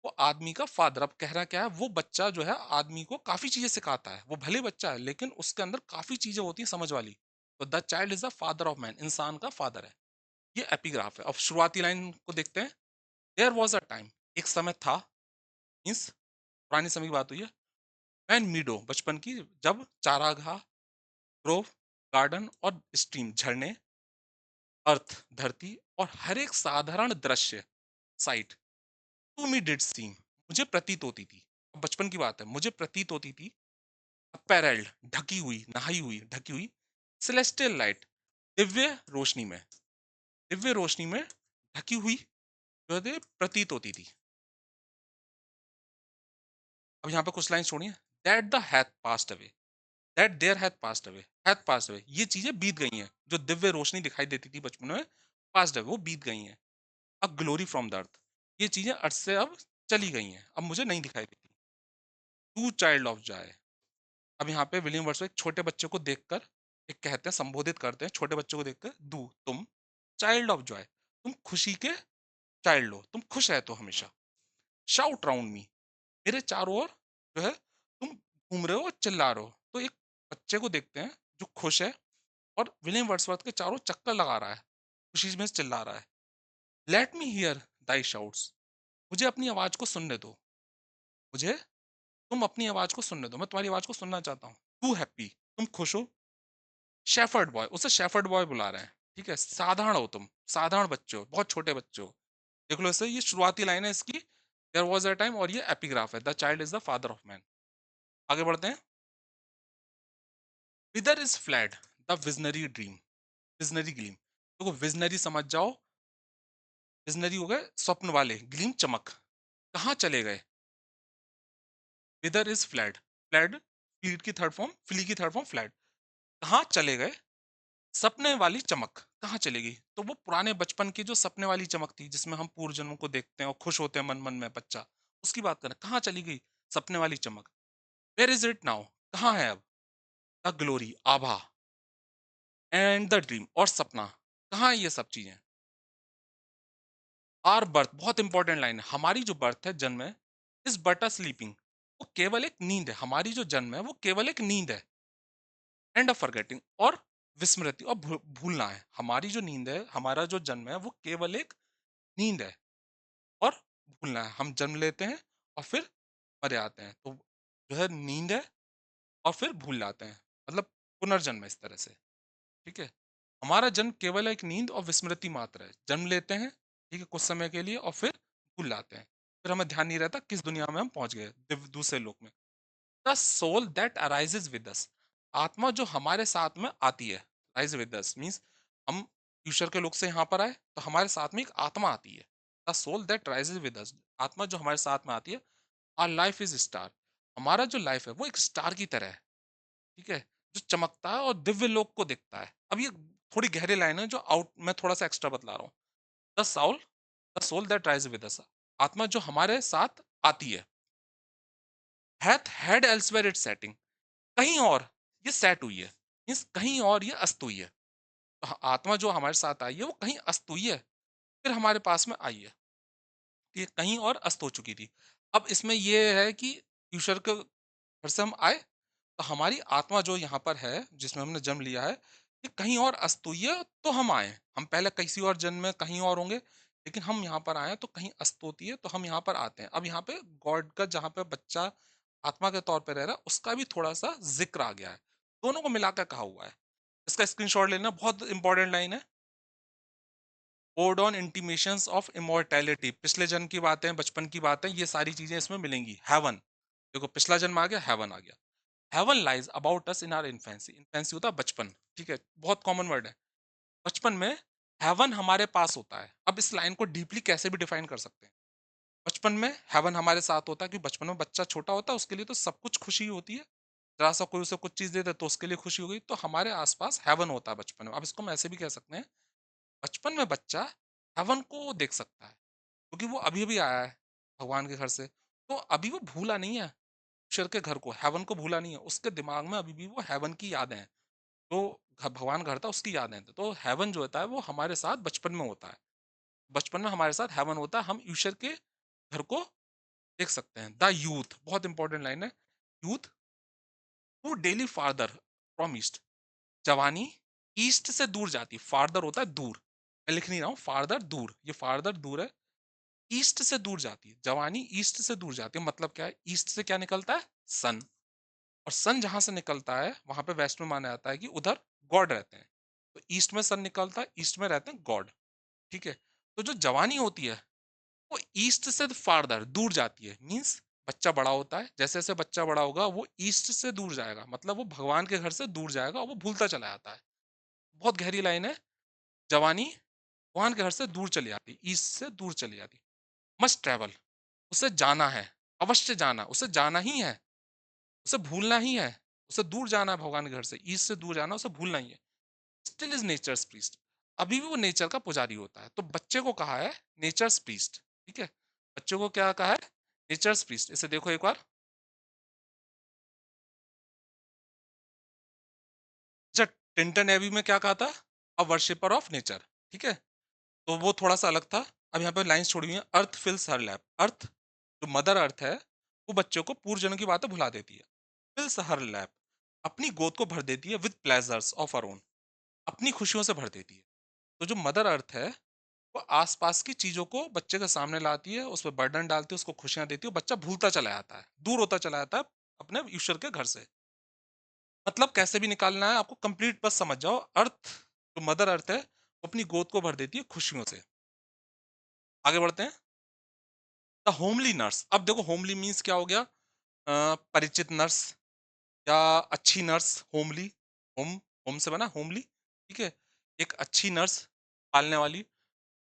वो आदमी का फादर। अब कह रहा क्या है, वो बच्चा जो है आदमी को काफी चीजें सिखाता है, वो भले बच्चा है लेकिन उसके अंदर काफी चीजें होती हैं समझ वाली। तो the child is the father of man, इंसान का फादर है। ये एपिग्राफ है। अब शुरुआती लाइन को देखते हैं। देयर वॉज अ टाइम, एक समय था, मीन्स पुरानी समय की बात हुई है। एंड मीडो, बचपन की, जब चारागाह, ग्रोव, गार्डन और स्ट्रीम, झरने, अर्थ, धरती, और हर एक साधारण दृश्य, साइट, टू मी डिड सीम, मुझे प्रतीत होती थी। अब बचपन की बात है, मुझे प्रतीत होती थी, अपैरल्ड, ढकी हुई, नहाई हुई, ढकी हुई, सेलेस्टियल लाइट, दिव्य रोशनी में, दिव्य रोशनी में ढकी हुई जो है प्रतीत होती थी। अब यहाँ पे कुछ लाइन छोड़िए। That the hath past away, that there hath past away, hath past away, ये चीजें बीत गई हैं। जो दिव्य रोशनी दिखाई देती थी बचपन में, पास्ट अवे, वो बीत गई हैं। अब ग्लोरी फ्रॉम द अर्थ, ये चीजें अर्थ से अब चली गई हैं, अब मुझे नहीं दिखाई देती। टू चाइल्ड ऑफ जॉय, अब यहाँ पे विलियम वर्ड्सवर्थ एक छोटे बच्चे को देखकर एक कहते हैं, संबोधित करते हैं छोटे बच्चे को देखकर, दू, तुम, चाइल्ड ऑफ जॉय, तुम खुशी के चाइल्ड हो, तुम खुश रहते हो हमेशा। शाउट राउंड मी, मेरे चारों ओर जो है तुम घूम रहे हो और चिल्ला रहे हो। तो एक बच्चे को देखते हैं जो खुश है और विलियम वर्ड्सवर्थ के चारों चक्कर लगा रहा है, खुशी में चिल्ला रहा है। Let me here Dai shouts, मुझे अपनी आवाज को सुनने दो, मुझे, तुम अपनी आवाज को सुनने दो, मैं तुम्हारी आवाज को सुनना चाहता हूँ। टू हैप्पी, तुम खुश हो। शेफर्ड बॉय, उसे शेफर्ड बॉय बुला रहे हैं, ठीक है, साधारण हो तुम, साधारण बच्चे हो, बहुत छोटे बच्चे हो। देख लो इसे, ये शुरुआती लाइन है इसकी, देयर वॉज अ टाइम, और ये एपिग्राफ है, the child is the father of man. आगे बढ़ते हैं। Whither is fled the visionary dream, visionary gleam, देखो विजनरी समझ जाओ, विजनरी हो गए स्वप्न वाले, ग्लीम चमक, कहाँ चले गए। विदर इज फ्लैड, फ्लैड फ्लीट की थर्ड फॉर्म, फ्ली की थर्ड फॉर्म फ्लैड, कहाँ चले गए सपने वाली चमक, कहाँ चली गई। तो वो पुराने बचपन की जो सपने वाली चमक थी, जिसमें हम पूर्व जन्मों को देखते हैं और खुश होते हैं मन मन में बच्चा, उसकी बात करें, कहाँ चली गई सपने वाली चमक। वेयर इज इट नाउ, कहाँ है अब। The glory, Abha, and the dream, और सपना, कहाँ है ये सब चीजें। आर बर्थ, बहुत इंपॉर्टेंट लाइन है, हमारी जो बर्थ है, जन्म है, इस बट अ स्लीपिंग, वो केवल एक नींद है, हमारी जो जन्म है वो केवल एक नींद है। एंड ऑफ फॉरगेटिंग, और विस्मृति, और भूलना है। हमारी जो नींद है, हमारा जो जन्म है, वो केवल एक नींद है और भूलना है। हम जन्म लेते हैं और फिर मर जाते हैं, तो जो है नींद है और फिर भूल जाते हैं, मतलब पुनर्जन्म है इस तरह से। ठीक है, हमारा जन्म केवल एक नींद और विस्मृति मात्र है। जन्म लेते हैं, ठीक है, कुछ समय के लिए, और फिर भूल जाते हैं, फिर हमें ध्यान नहीं रहता किस दुनिया में हम पहुंच गए, दूसरे लोक में। The soul that arises with us, आत्मा जो हमारे साथ में आती है, राइज विद अस मीन्स हम ईश्वर के लोक से यहाँ पर आए तो हमारे साथ में एक आत्मा आती है। The soul that rises with us, आत्मा जो हमारे साथ में आती है। आर लाइफ इज स्टार, हमारा जो लाइफ है वो एक स्टार की तरह है, ठीक है, जो चमकता है और दिव्य लोक को दिखता है। अब ये थोड़ी गहरी लाइन है जो आउट मैं थोड़ा सा एक्स्ट्रा बतला रहा हूँ। The soul that rise with us, आत्मा जो हमारे साथ आती है, hath had elsewhere it setting, कहीं और ये सेट हुई है, मीन्स कहीं और ये अस्त हुई है। तो आत्मा जो हमारे साथ आई है वो कहीं अस्त हुई है, फिर हमारे पास में आई है, ये कहीं और अस्त हो चुकी थी। अब इसमें ये है कि ईश्वर के घर से हम आए, तो हमारी आत्मा जो यहाँ पर है, जिसमें हमने जन्म लिया है, ये कहीं और अस्त हुई है, तो हम आए। हम पहले किसी और जन्म में कहीं और होंगे, लेकिन हम यहाँ पर आए हैं तो कहीं अस्त होती है, तो हम यहाँ पर आते हैं। अब यहाँ पे गॉड का, जहाँ पे बच्चा आत्मा के तौर पे रह रहा है, उसका भी थोड़ा सा जिक्र आ गया है, दोनों को मिलाकर कहा हुआ है। इसका स्क्रीनशॉट लेना, बहुत इंपॉर्टेंट लाइन है। Board on intimations of immortality, पिछले जन्म की बातें, बचपन की बातें, ये सारी चीजें इसमें मिलेंगी। हेवन, देखो पिछला जन्म आ गया, हेवन आ गया। Heaven lies about us in our infancy, infancy होता है बचपन, ठीक है, बहुत कॉमन वर्ड है। बचपन में हेवन हमारे पास होता है। अब इस लाइन को डीपली कैसे भी डिफाइन कर सकते हैं। बचपन में हेवन हमारे साथ होता है, क्योंकि बचपन में बच्चा छोटा होता है, उसके लिए तो सब कुछ खुशी होती है। जरा सा कोई उसे कुछ चीज दे दे तो उसके लिए खुशी हो गई, तो हमारे आसपास हेवन होता है बचपन में। अब इसको हम ऐसे भी कह सकते हैं, बचपन में बच्चा हेवन को देख सकता है, क्योंकि वो अभी अभी आया है भगवान के घर से, तो अभी वो भूला नहीं है ईश्वर के घर को, हेवन को भूला नहीं है, उसके दिमाग में अभी भी वो हेवन की यादें हैं, तो भगवान घर था उसकी यादें हैं। तो हेवन जो होता है वो हमारे साथ बचपन में होता है, बचपन में हमारे साथ हेवन होता है, हम ईश्वर के घर को देख सकते हैं, द यूथ, बहुत इंपॉर्टेंट लाइन है, youth who daily farther from east, जवानी ईस्ट से दूर जाती, फार्दर होता है दूर, मैं लिख नहीं रहा हूँ, फार्दर दूर, ये फार्दर दूर है, ईस्ट से दूर जाती है, जवानी ईस्ट से दूर जाती है, मतलब क्या है, ईस्ट से क्या निकलता है, सन, और सन जहां से निकलता है वहां पे वेस्ट में माना जाता है कि उधर गॉड रहते हैं, तो ईस्ट में सन निकलता है, ईस्ट में रहते हैं गॉड, ठीक है। तो जो जवानी होती है वो ईस्ट से फार्दर दूर जाती है, मीन्स बच्चा बड़ा होता है, जैसे जैसे बच्चा बड़ा होगा वो ईस्ट से दूर जाएगा, मतलब वो भगवान के घर से दूर जाएगा और वो भूलता चला जाता है, बहुत गहरी लाइन है, जवानी भगवान के घर से दूर चली जाती, ईस्ट से दूर चली जाती, मस्ट ट्रेवल, उसे जाना है, अवश्य जाना, उसे जाना ही है, उसे भूलना ही है, उसे दूर जाना है भगवान के घर से, ईस्ट से दूर जाना, उसे भूलना ही है, स्टिल इज नेचर्स प्रीस्ट, अभी भी वो नेचर का पुजारी होता है, तो बच्चे को कहा है नेचर्स प्रीस्ट, ठीक है, बच्चों को क्या कहा है, नेचर्स प्रीस्ट, इसे देखो एक बार, अच्छा, टिंटन एबी में क्या कहा था, अ वर्शिपर ऑफ नेचर, ठीक है, तो वो थोड़ा सा अलग था, अब यहाँ पे लाइंस छोड़ी हुई हैं, अर्थ फिल्स हर लैप, अर्थ जो मदर अर्थ है वो बच्चों को पूर्वजन्म की बातें भुला देती है, फिल्स हर लैप, अपनी गोद को भर देती है, with pleasures of her own, अपनी खुशियों से भर देती है, तो जो मदर अर्थ है वो आसपास की चीजों को बच्चे के सामने लाती है, उस पर बर्डन डालती है, उसको खुशियां देती है, बच्चा भूलता चला जाता है, दूर होता चला जाता है अपने ईश्वर के घर से, मतलब कैसे भी निकालना है आपको, कंप्लीट बस समझ जाओ, अर्थ जो मदर अर्थ है वो अपनी गोद को भर देती है खुशियों से। आगे बढ़ते हैं, द होमली नर्स, अब देखो होमली मीन्स क्या हो गया, परिचित नर्स या अच्छी नर्स, होमली, होम, होम से बना होमली, ठीक है, एक अच्छी नर्स पालने वाली,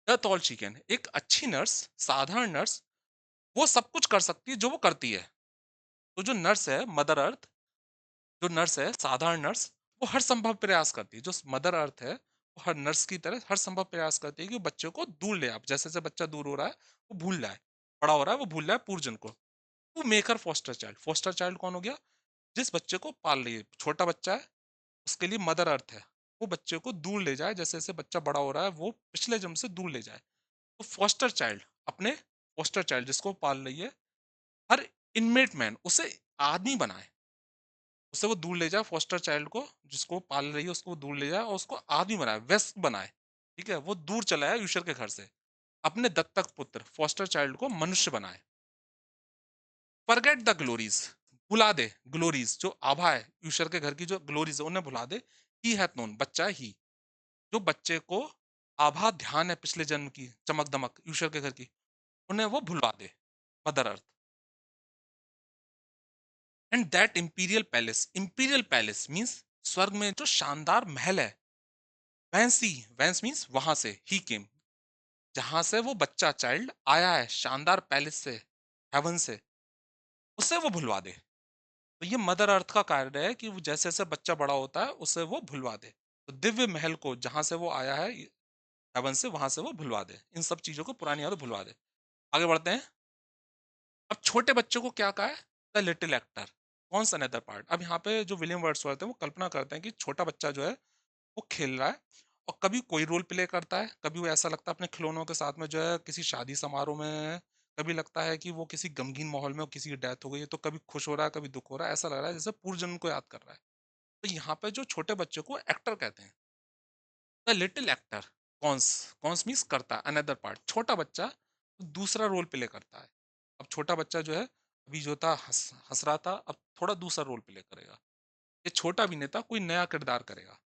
दैट ऑल शी कैन, एक अच्छी नर्स, साधारण नर्स, वो सब कुछ कर सकती है जो वो करती है, तो जो नर्स है मदर अर्थ, जो नर्स है साधारण नर्स, वो हर संभव प्रयास करती है, जो मदर अर्थ है वो हर नर्स की तरह हर संभव प्रयास करती है कि वो बच्चे को दूर ले, आप जैसे जैसे बच्चा दूर हो रहा है वो भूल रहा है, बड़ा हो रहा है वो भूल रहा है पूर्वजन को, वो maker foster child, foster child कौन हो गया, जिस बच्चे को पाल रही है, छोटा बच्चा है उसके लिए मदर अर्थ है, वो बच्चे को दूर ले जाए, जैसे जैसे बच्चा बड़ा हो रहा है वो पिछले जन्म से दूर ले जाए, तो फॉस्टर चाइल्ड अपने फॉस्टर चाइल्ड जिसको पाल रही है, हर इनमेट मैन उसे आदमी बनाए, उससे वो दूर ले जाए फॉस्टर चाइल्ड को, जिसको पाल रही है उसको दूर ले जाए और उसको आदमी बनाए, व्यस्क बनाए, ठीक है, वो दूर चला है ईश्वर के घर से, अपने दत्तक पुत्र फॉस्टर चाइल्ड को मनुष्य बनाए, फॉरगेट द ग्लोरीज, भुला दे ग्लोरीज, जो आभा है ईश्वर के घर की जो ग्लोरीज है उन्हें भुला दे, ही हैथ नोन, बच्चा है ही, जो बच्चे को आभा ध्यान है पिछले जन्म की चमक दमक ईश्वर के घर की, उन्हें वो भुलवा दे, mother earth, and that imperial palace means स्वर्ग में जो शानदार महल है, वैंसी, वैंस मीन्स वहां से, ही केम, जहां से वो बच्चा चाइल्ड आया है शानदार पैलेस से, हेवन से, उसे वो भुलवा दे, तो ये मदर अर्थ का कार्य है कि वो जैसे जैसे बच्चा बड़ा होता है उसे वो भुलवा दे, तो दिव्य महल को जहां से वो आया है हेवन से, वहां से वो भुलवा दे, इन सब चीजों को पुरानी यादें भुलवा दे। आगे बढ़ते हैं, अब छोटे बच्चों को क्या कहा है, द लिटिल एक्टर, कौन सा अनदर पार्ट, अब यहाँ पे जो विलियम वर्ड्सवर्थ है वो कल्पना करते हैं कि छोटा बच्चा जो है वो खेल रहा है और कभी कोई रोल प्ले करता है, कभी वो ऐसा लगता है अपने खिलौनों के साथ में जो है किसी शादी समारोह में है, कभी लगता है कि वो किसी गमगीन माहौल में किसी की डेथ हो गई है, तो कभी खुश हो रहा है कभी दुख हो रहा है, ऐसा लग रहा है जैसे पूर्व जन्म को याद कर रहा है, तो यहाँ पे जो छोटे बच्चे को एक्टर कहते हैं, the little actor, cons, cons means करता है, अनदर पार्ट, छोटा बच्चा दूसरा रोल प्ले करता है, अब छोटा बच्चा जो है अभी जो था हंस हंस रहा था, अब थोड़ा दूसरा रोल प्ले करेगा, ये छोटा अभिनेता कोई नया किरदार करेगा,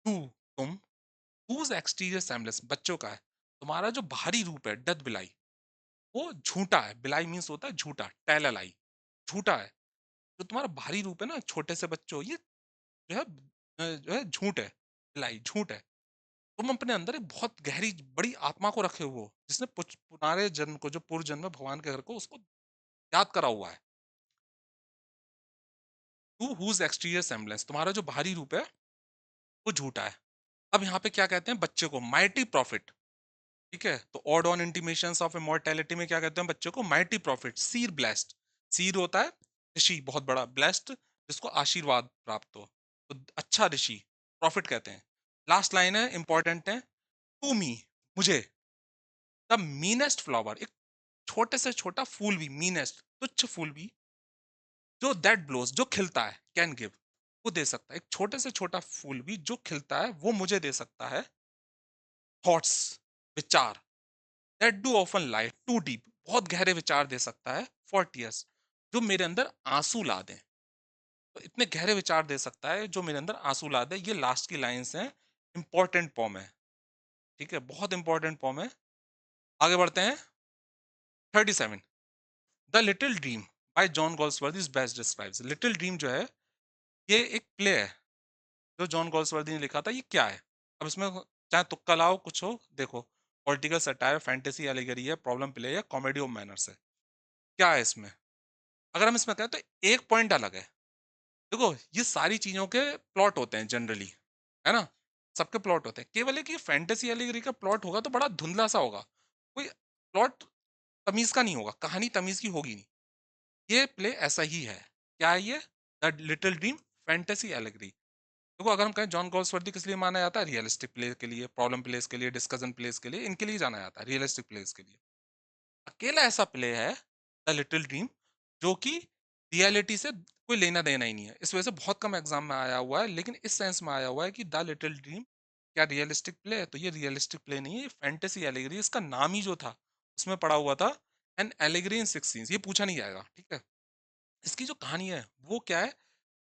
तू, तुम, whose exterior semblance, बच्चों का है, तुम्हारा जो बाहरी रूप है डथ बिलाई, वो झूठा है, बिलाई मीन्स होता है झूठा, टेल लाई, झूठा है, जो तुम्हारा बाहरी रूप है ना छोटे से बच्चों, ये जो है जो है झूठ है, बिलाई झूठ है, तुम अपने अंदर एक बहुत गहरी बड़ी आत्मा को रखे हुए हो, जिसने पुराने जन्म को जो पूर्व जन्म में भगवान के घर को उसको याद करा हुआ है, टू हुज एक्सटीरियर सेम्बलेंस, तुम्हारा जो बाहरी रूप है वो झूठा है, अब यहाँ पे क्या कहते हैं बच्चे को, माइटी प्रॉफिट, ठीक है, तो odd on intimations of immortality में क्या कहते हैं बच्चे को, माइटी प्रॉफिट, सीर ब्लेस्ड, सीर होता है ऋषि बहुत बड़ा, ब्लेस्ड जिसको आशीर्वाद प्राप्त हो, तो अच्छा ऋषि, प्रॉफिट कहते हैं, लास्ट लाइन है इंपॉर्टेंट है, टू मी, मुझे, द मीनेस्ट फ्लावर, एक छोटे से छोटा फूल भी, मीनेस्ट तुच्छ फूल भी, जो दैट ब्लोज, जो खिलता है, कैन गिव, वो दे सकता है। एक छोटे से छोटा फूल भी जो खिलता है वो मुझे दे सकता है थॉट्स, विचार, that do often lie too deep, बहुत गहरे विचार दे सकता है फॉर टीयर्स, जो मेरे अंदर आंसू ला दें। तो इतने गहरे विचार दे सकता है जो मेरे अंदर आंसू ला दे। ये लास्ट की लाइंस हैं, इंपॉर्टेंट पॉम है, ठीक है, बहुत इंपॉर्टेंट पॉम है। आगे बढ़ते हैं। 37, the little dream bye John Galsworthy is best describes. Little dream जो है ये एक प्ले है जो जॉन गॉल्सवर्दी ने लिखा था। ये क्या है? अब इसमें चाहे तुक्का लाओ कुछ हो, देखो, पॉलिटिकल सटायर, फैंटेसी एलिगरी है, प्रॉब्लम प्ले है, कॉमेडी ऑफ मैनर्स है, क्या है इसमें? अगर हम इसमें कहें तो एक पॉइंट अलग है। देखो, ये सारी चीजों के प्लॉट होते हैं जनरली, है ना, सबके प्लॉट होते हैं। केवल एक ये फैंटेसी एलिगरी का प्लॉट होगा तो बड़ा धुंधला सा होगा, कोई प्लॉट तमीज का नहीं होगा, कहानी तमीज की होगी नहीं। ये प्ले ऐसा ही है। क्या है ये? The little dream fantasy allegory. देखो, अगर हम कहें जॉन गॉल्सवर्दी किस लिए माना जाता है? रियलिस्टिक प्ले के लिए, प्रॉब्लम प्लेस के लिए, डिस्कशन प्लेस के लिए, इनके लिए जाना जाता है, रियलिस्टिक प्लेस के लिए। अकेला ऐसा प्ले है द लिटिल ड्रीम जो कि रियलिटी से कोई लेना देना ही नहीं है। इस वजह से बहुत कम एग्जाम में आया हुआ है, लेकिन इस सेंस में आया हुआ है कि द लिटिल ड्रीम क्या रियलिस्टिक प्ले है? तो ये रियलिस्टिक प्ले नहीं है, ये फैंटेसी एलिगरी। इसका नाम ही जो था उसमें पड़ा हुआ था एन एलिगरी इन 6 सीन्स। ये पूछा नहीं जाएगा, ठीक है। इसकी जो कहानी है वो क्या है?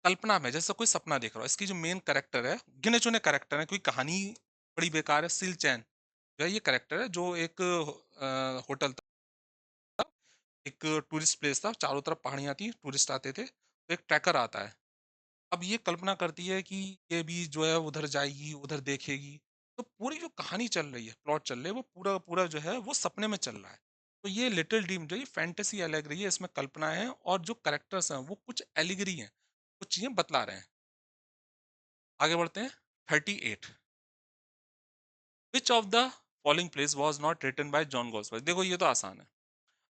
कल्पना में, जैसे कोई सपना देख रहा हो। इसकी जो मेन कैरेक्टर है, गिने चुने कैरेक्टर है, कोई कहानी बड़ी बेकार है। सिल चैन जो है ये कैरेक्टर है, जो एक होटल था, एक टूरिस्ट प्लेस था, चारों तरफ पहाड़ियाँ थी, टूरिस्ट आते थे, तो एक ट्रैकर आता है। अब ये कल्पना करती है कि ये भी जो है उधर जाएगी, उधर देखेगी। तो पूरी जो कहानी चल रही है, प्लॉट चल रही है, वो पूरा पूरा जो है वो सपने में चल रहा है। तो ये लिटिल ड्रीम जो है फैंटेसी एलिगरी है, इसमें कल्पना है, और जो करेक्टर्स हैं वो कुछ एलिगरी हैं, कुछ चीजें बतला रहे हैं। आगे बढ़ते हैं। 38, which of the following place was not written by John Galsworthy. देखो, ये तो आसान है।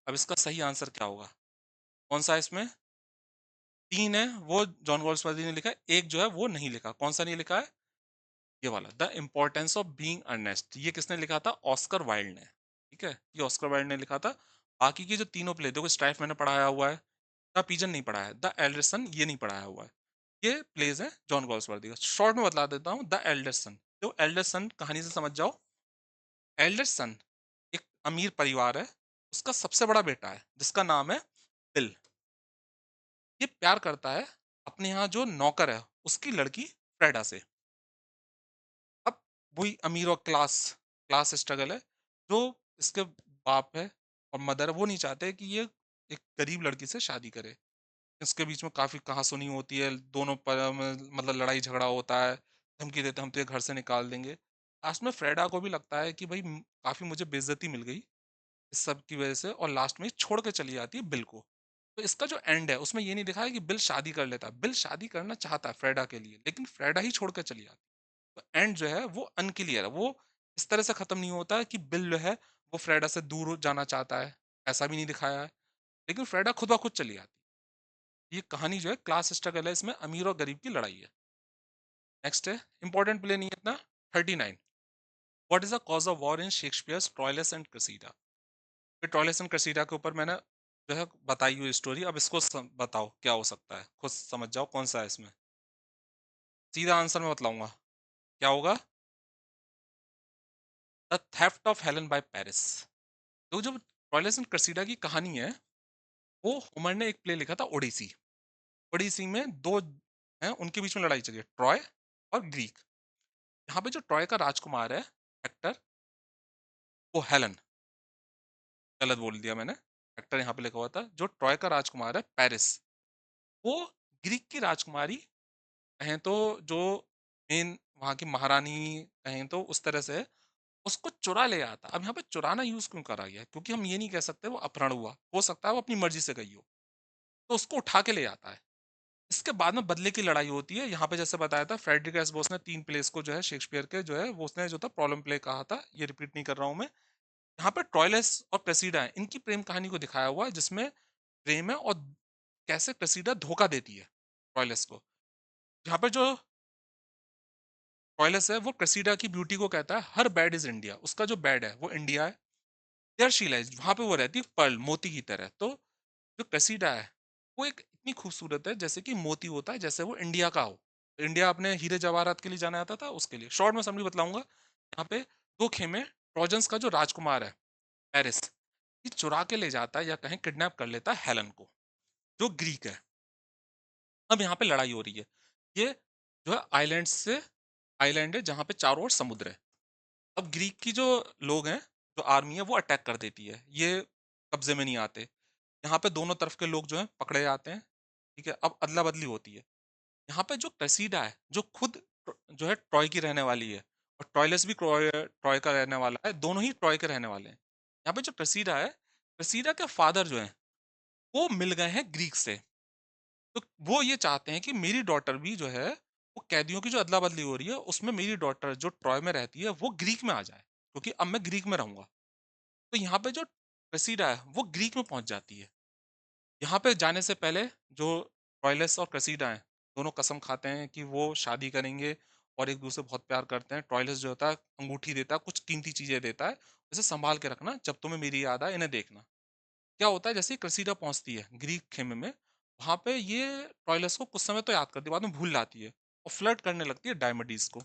अब इसका सही आंसर क्या होगा? कौन सा है इसमें? तीन है वो जॉन गॉल्सवर्दी ने लिखा है, एक जो है वो नहीं लिखा। कौन सा नहीं लिखा है? ये वाला, the importance of being earnest. ये किसने लिखा था? ऑस्कर वाइल्ड ने, ठीक है, ये ऑस्कर वाइल्ड ने लिखा था। बाकी की जो तीनों प्ले, देखो, स्ट्राइफ मैंने पढ़ाया हुआ है, द पिजन नहीं पढ़ाया है, द एल्डरसन ये नहीं पढ़ाया हुआ है। ये प्लेज है जॉन गॉल्सवर्दी का। शॉर्ट में बता देता हूँ। द एल्डरसन, जो एल्डरसन कहानी से समझ जाओ। एल्डरसन एक अमीर परिवार है, उसका सबसे बड़ा बेटा है जिसका नाम है बिल। ये प्यार करता है अपने यहाँ जो नौकर है उसकी लड़की फ्रेडा से। अब वही अमीर और क्लास क्लास स्ट्रगल है। जो इसके बाप है और मदर है, वो नहीं चाहते कि ये एक गरीब लड़की से शादी करे। इसके बीच में काफी कहासुनी होती है, दोनों पर मतलब लड़ाई झगड़ा होता है, धमकी देते हम तुझे घर से निकाल देंगे। लास्ट में फ्रेडा को भी लगता है कि भाई काफी मुझे बेइज्जती मिल गई इस सब की वजह से, और लास्ट में ये छोड़ के चली जाती है बिल को। तो इसका जो एंड है उसमें ये नहीं दिखाया कि बिल शादी कर लेता। बिल शादी करना चाहता है फ्रेडा के लिए, लेकिन फ्रेडा ही छोड़ के चली जाती है। तो एंड जो है वो अनक्लियर है, वो इस तरह से खत्म नहीं होता है कि बिल जो है वो फ्रेडा से दूर जाना चाहता है, ऐसा भी नहीं दिखाया है। लेकिन फ्रेडा खुद ब खुद चली जाती है। ये कहानी जो है क्लास स्ट्रगल है, इसमें अमीर और गरीब की लड़ाई है। नेक्स्ट है, इंपॉर्टेंट प्ले नहीं है इतना। 39, what is the cause of war in Shakespeare's Troilus and Cressida. फिर ट्रॉयलस एंड क्रेसीडा के ऊपर मैंने जो है बताई हुई स्टोरी। अब इसको बताओ क्या हो सकता है, खुद समझ जाओ कौन सा है इसमें। सीधा आंसर मैं बतलाऊंगा, क्या होगा? The theft of Helen by Paris. तो जो ट्रॉयलस एंड क्रेसीडा की कहानी है, वो होमर ने एक प्ले लिखा था, ओडिसी। ओडिसी में दो हैं, उनके बीच में लड़ाई चली है, ट्रॉय और ग्रीक। यहाँ पे जो ट्रॉय का राजकुमार है, एक्टर, वो हेलन, गलत बोल दिया मैंने, एक्टर यहाँ पे लिखा हुआ था। जो ट्रॉय का राजकुमार है पेरिस, वो ग्रीक की राजकुमारी कहें तो, जो मेन वहाँ की महारानी कहें तो उस तरह से, उसको चुरा ले आता। अब यहाँ पे चुराना यूज क्यों करा गया है? क्योंकि हम ये नहीं कह सकते वो अपहरण हुआ, हो सकता है वो अपनी मर्जी से गई हो। तो उसको उठा के ले आता है। इसके बाद में बदले की लड़ाई होती है। यहाँ पे जैसे बताया था, फ्रेडरिक एस बोस ने तीन प्लेस को जो है शेक्सपियर के जो है वो उसने जो था प्रॉब्लम प्ले कहा था, ये रिपीट नहीं कर रहा हूँ मैं। यहाँ पे ट्रॉयलस और क्रेसीडा है, इनकी प्रेम कहानी को दिखाया हुआ है, जिसमें प्रेम है और कैसे क्रेसीडा धोखा देती है ट्रॉयलस को। यहाँ पे जो ट्रॉयलस है वो क्रेसीडा की ब्यूटी को कहता है हर बैड इज इंडिया, उसका जो बैड है वो इंडिया है। देयर शी लाइज, वहां पे वो रहती है पर्ल, मोती की तरह। तो जो क्रेसीडा है वो एक इतनी खूबसूरत है जैसे कि मोती होता है, जैसे वो इंडिया का हो। इंडिया अपने हीरे जवाहरात के लिए जाना जाता था, उसके लिए शॉर्ट में समरी बतलाऊंगा। यहाँ पे दो खेमे, ट्रोजन्स का जो राजकुमार है पेरिस, ये चुरा के ले जाता है या कहीं किडनैप कर लेता है हेलन को, जो ग्रीक है। अब यहाँ पे लड़ाई हो रही है। ये जो है आइलैंड से, आइलैंड है जहाँ पे चारों ओर समुद्र है। अब ग्रीक की जो लोग हैं, जो आर्मी है, वो अटैक कर देती है, ये कब्जे में नहीं आते। यहाँ पे दोनों तरफ के लोग जो हैं पकड़े जाते हैं। ठीक है, अब अदला बदली होती है। यहाँ पे जो क्रेसीडा है, जो खुद जो है ट्रॉय की रहने वाली है, और ट्रॉयलस भी ट्रॉय ट्रॉय का रहने वाला है, दोनों ही ट्रॉय के रहने वाले हैं। यहाँ पे जो क्रेसीडा है, क्रेसीडा के फादर जो है वो मिल गए हैं ग्रीक से। तो वो ये चाहते हैं कि मेरी डॉटर भी जो है, वो कैदियों की जो अदला बदली हो रही है उसमें मेरी डॉटर जो ट्रॉय में रहती है वो ग्रीक में आ जाए, क्योंकि अब मैं ग्रीक में रहूंगा। तो यहाँ पे जो क्रेसीडा है वो ग्रीक में पहुंच जाती है। यहाँ पे जाने से पहले जो ट्रॉयलस और क्रेसीडा हैं, दोनों कसम खाते हैं कि वो शादी करेंगे और एक दूसरे से बहुत प्यार करते हैं। ट्रॉयलस जो होता है अंगूठी देता है, कुछ कीमती चीजें देता है, इसे संभाल के रखना, जब तुम्हें मेरी याद आए इन्हें देखना। क्या होता है, जैसे ही क्रेसीडा पहुंचती है ग्रीक खेमे में, वहां पे ये ट्रॉयलस को कुछ समय तो याद करती है, बाद में भूल जाती है और फ्लर्ट करने लगती है डायमेडिस को।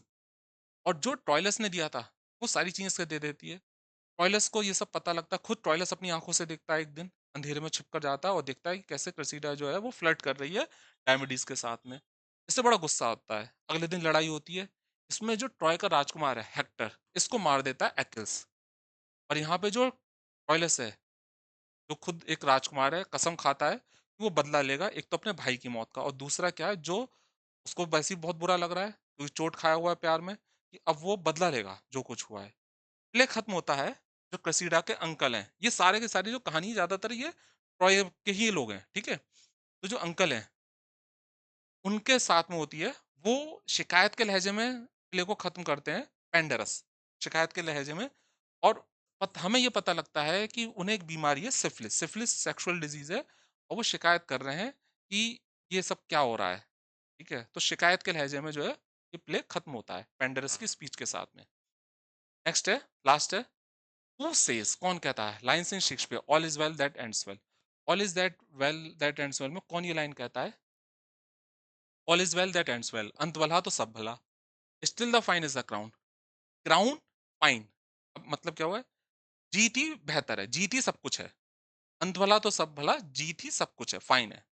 और जो ट्रॉयलस ने दिया था वो सारी चीजें इसके दे देती है। ट्रॉयलस को ये सब पता लगता है, खुद ट्रॉयलस अपनी आंखों से देखता है, एक दिन अंधेरे में छिप कर जाता है और देखता है कि कैसे क्रेसीडा जो है वो फ्लर्ट कर रही है डायमेडिस के साथ में। इससे बड़ा गुस्सा होता है। अगले दिन लड़ाई होती है। इसमें जो ट्रॉय का राजकुमार है हेक्टर, इसको मार देता है एक्किल्स। और यहाँ पे जो ट्रॉयलस है, जो खुद एक राजकुमार है, कसम खाता है कि वो बदला लेगा, एक तो अपने भाई की मौत का, और दूसरा क्या है, जो उसको वैसे ही बहुत बुरा लग रहा है क्योंकि चोट खाया हुआ है प्यार में, कि अब वो बदला लेगा जो कुछ हुआ है। प्ले खत्म होता है। जो क्रेसीडा के अंकल हैं, ये सारे के सारी जो कहानी ज्यादातर ये ट्रॉय के ही लोग हैं, ठीक है। तो जो अंकल हैं उनके साथ में होती है, वो शिकायत के लहजे में प्ले को खत्म करते हैं, पेंडरस, शिकायत के लहजे में। और हमें ये पता लगता है कि उन्हें एक बीमारी है, सिफिलिस, सिफिलिस सेक्सुअल डिजीज है, और वो शिकायत कर रहे हैं कि ये सब क्या हो रहा है। ठीक है, तो शिकायत के लहजे में जो है ये प्ले खत्म होता है पेंडरस की स्पीच के साथ में। नेक्स्ट है, लास्ट है, हु सेज, कौन कहता है, lines in Shakespeare, all is well that ends well. All is that well that ends well में कौन ये लाइन कहता है? All is well that ends well, अंत भला तो सब भला, still the fine is the crown. Crown, fine, अब मतलब क्या हुआ है, जीत ही बेहतर है, जीत ही सब कुछ है। अंत भला तो सब भला, जीत ही सब कुछ है, फाइन है।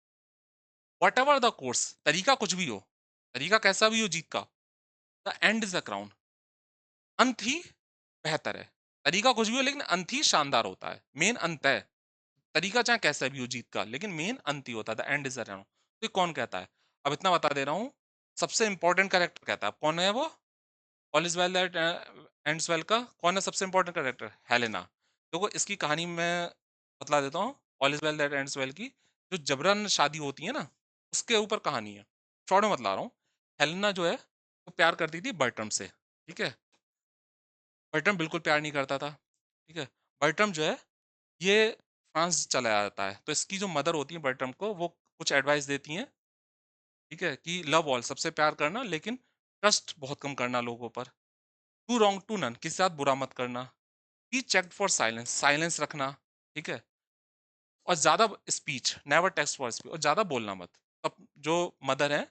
वट एवर द कोर्स, तरीका कुछ भी हो, तरीका कैसा भी हो जीत का, the end is the crown, अंत ही बेहतर है। तरीका कुछ भी हो लेकिन अंत ही शानदार होता है, मेन अंत है। तरीका चाहे कैसा भी हो जीत का, लेकिन मेन अंत ही होता है, the end is the crown. तो ये कौन कहता है? अब इतना बता दे रहा हूँ, सबसे इंपॉर्टेंट कैरेक्टर कहता है, अब कौन है वो? All is well that ends well का कौन है सबसे इंपॉर्टेंट कैरेक्टर? हेलेना। देखो इसकी कहानी मैं बतला देता हूँ। All is well that ends well की जो जबरन शादी होती है ना, उसके ऊपर कहानी है। शॉर्ट में बतला रहा हूँ। हेलेना जो है वो प्यार करती थी बर्ट्रम से, ठीक है। बर्ट्रम बिल्कुल प्यार नहीं करता था, ठीक है। बर्ट्रम जो है ये फ्रांस चला जाता है, तो इसकी जो मदर होती है बर्ट्रम को, वो कुछ एडवाइस देती हैं, ठीक है, कि लव ऑल, सबसे प्यार करना, लेकिन ट्रस्ट बहुत कम करना लोगों पर। टू रॉन्ग टू नन, किसी साथ बुरा मत करना। Be check for silence, silence रखना, ठीक है। और ज्यादा speech, never taxed for speech, और ज्यादा बोलना मत। अब जो मदर है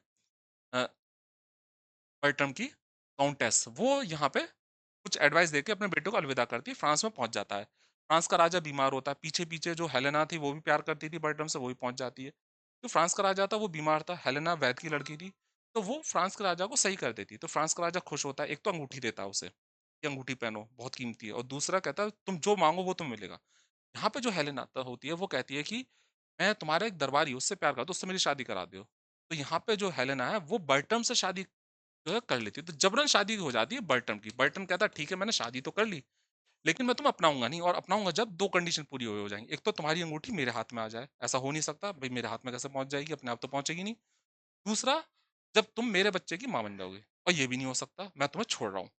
बर्ट्रम की, काउंटेस, वो यहाँ पे कुछ एडवाइस देके अपने बेटे को अलविदा करती है, फ्रांस में पहुंच जाता है। फ्रांस का राजा बीमार होता है, पीछे पीछे जो हेलेना थी वो भी प्यार करती थी बर्ट्रम से, वो भी पहुंच जाती है। जो फ्रांस का राजा था वो बीमार था, हेलेना वैद की लड़की थी, तो वो फ्रांस के राजा को सही कर देती। तो फ्रांस का राजा खुश होता है, एक तो अंगूठी देता है उसे, ये अंगूठी पहनो बहुत कीमती है, और दूसरा कहता है तुम जो मांगो वो तुम्हें मिलेगा। यहाँ पे जो हेलेना होती है वो कहती है कि मैं तुम्हारा एक दरबारी हूँ, उससे प्यार करता हूँ, उससे मेरी शादी करा दो। तो यहाँ पे जो हेलेना है वो बर्ट्रम से शादी जो है कर लेती है, तो जबरन शादी हो जाती है बर्ट्रम की। बर्ट्रम कहता है ठीक है मैंने शादी तो कर ली, लेकिन मैं तुम्हें अपनाऊंगा नहीं, और अपनाऊंगा जब दो कंडीशन पूरी हो जाएंगी। एक तो तुम्हारी अंगूठी मेरे हाथ में आ जाए, ऐसा हो नहीं सकता भाई, मेरे हाथ में कैसे पहुंच जाएगी, अपने आप तो पहुंचेगी नहीं। दूसरा, जब तुम मेरे बच्चे की मां बन जाओगे, और ये भी नहीं हो सकता, मैं तुम्हें छोड़ रहा हूँ।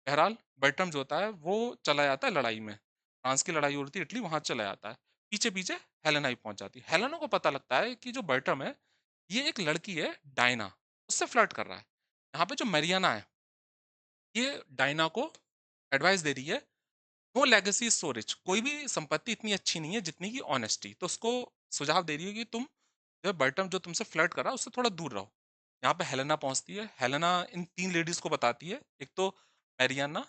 बहरहाल बर्ट्रम जो होता है वो चला जाता है लड़ाई में, फ्रांस की लड़ाई होती है इटली, वहां चला जाता है। पीछे पीछे हेलेना ही पहुंच जाती है। हेलेना को पता लगता है कि जो बर्ट्रम है ये एक लड़की है डायना, उससे फ्लर्ट कर रहा है। यहाँ पे जो मरियाना है, ये डायना को एडवाइस दे रही है no legacy is so rich, कोई भी संपत्ति इतनी अच्छी नहीं है जितनी की ऑनेस्टी। तो उसको सुझाव दे रही है कि तुम जो है बर्टम जो तुमसे फ्लर्ट कर रहा है उससे थोड़ा दूर रहो। यहाँ पे हेलेना पहुंचती है। हेलेना इन 3 लेडीज़ को बताती है, एक तो मैरियाना,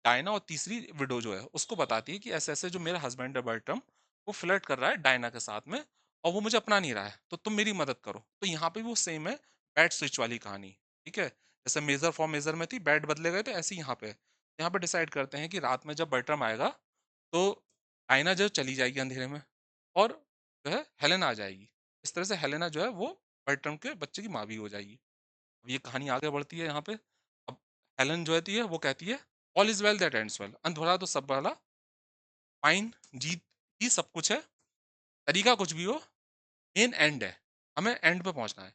डायना और तीसरी विडो जो है उसको बताती है कि ऐसे-ऐसे जो मेरा हस्बैंड है बर्टम, वो फ्लर्ट कर रहा है डायना के साथ में और वो मुझे अपना नहीं रहा है, तो तुम मेरी मदद करो। तो यहाँ पे भी वो सेम है बैड स्विच वाली कहानी, ठीक है? जैसे मेजर फॉर मेजर में थी, बैड बदले गए, तो ऐसे ही यहाँ पे है। यहाँ पे डिसाइड करते हैं कि रात में जब बर्टम आएगा, तो डायना जो है चली जाएगी अंधेरे में और जो है हेलेना आ जाएगी। इस तरह से हेलेना जो है वो बर्ट्रम के बच्चे की माँ भी हो जाएगी। अब ये कहानी आगे बढ़ती है यहाँ पे। अब हेलेन जो है वो कहती है all is well that ends well, अंत भला तो सब भला, फाइन, जीत ही सब कुछ है, तरीका कुछ भी हो, मेन एंड है, हमें एंड पे पहुंचना है।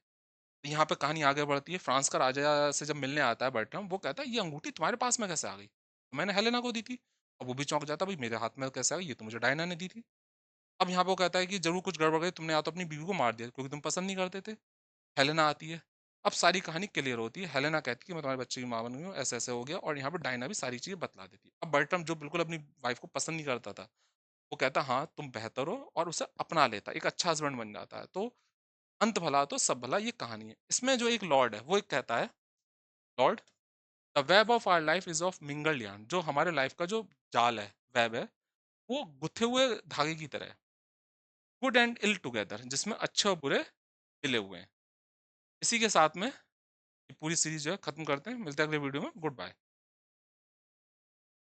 तो यहाँ पे कहानी आगे बढ़ती है। फ्रांस का राजा से जब मिलने आता है बर्ट्रम, वो कहता है ये अंगूठी तुम्हारे पास में कैसे आ गई? तो मैंने हेलेना को दी थी। अब वो भी चौंक जाता है, भाई मेरे हाथ में कैसे आ गई? ये तो मुझे डायना ने दी थी। अब यहाँ पे वो कहता है कि ज़रूर कुछ गड़बड़ गई, तुमने या तो अपनी बीवी को मार दिया क्योंकि तुम पसंद नहीं करते थे। हेलेना आती है। अब सारी कहानी क्लियर होती है। हेलेना कहती है कि मैं तुम्हारे बच्चे की माँ बन गई हूँ, ऐसे-ऐसे हो गया, और यहाँ पे डायना भी सारी चीज़ें बतला देती है। अब बर्ट्रम जो बिल्कुल अपनी वाइफ़ को पसंद नहीं करता था, वो कहता है हाँ, तुम बेहतर हो, और उसे अपना लेता है, एक अच्छा हस्बैंड बन जाता है। तो अंत भला तो सब भला, ये कहानी है। इसमें जो एक लॉर्ड है, वो एक कहता है, lord, the web of our life is of mingled yarn, जो हमारे लाइफ का जो जाल है, वेब है, वो गुथे हुए धागे की तरह है। गुड एंड इल टुगेदर, जिसमें अच्छे और बुरे मिले हुए हैं। इसी के साथ में ये पूरी सीरीज़ जो है खत्म करते हैं। मिलते हैं अगले वीडियो में। Good bye.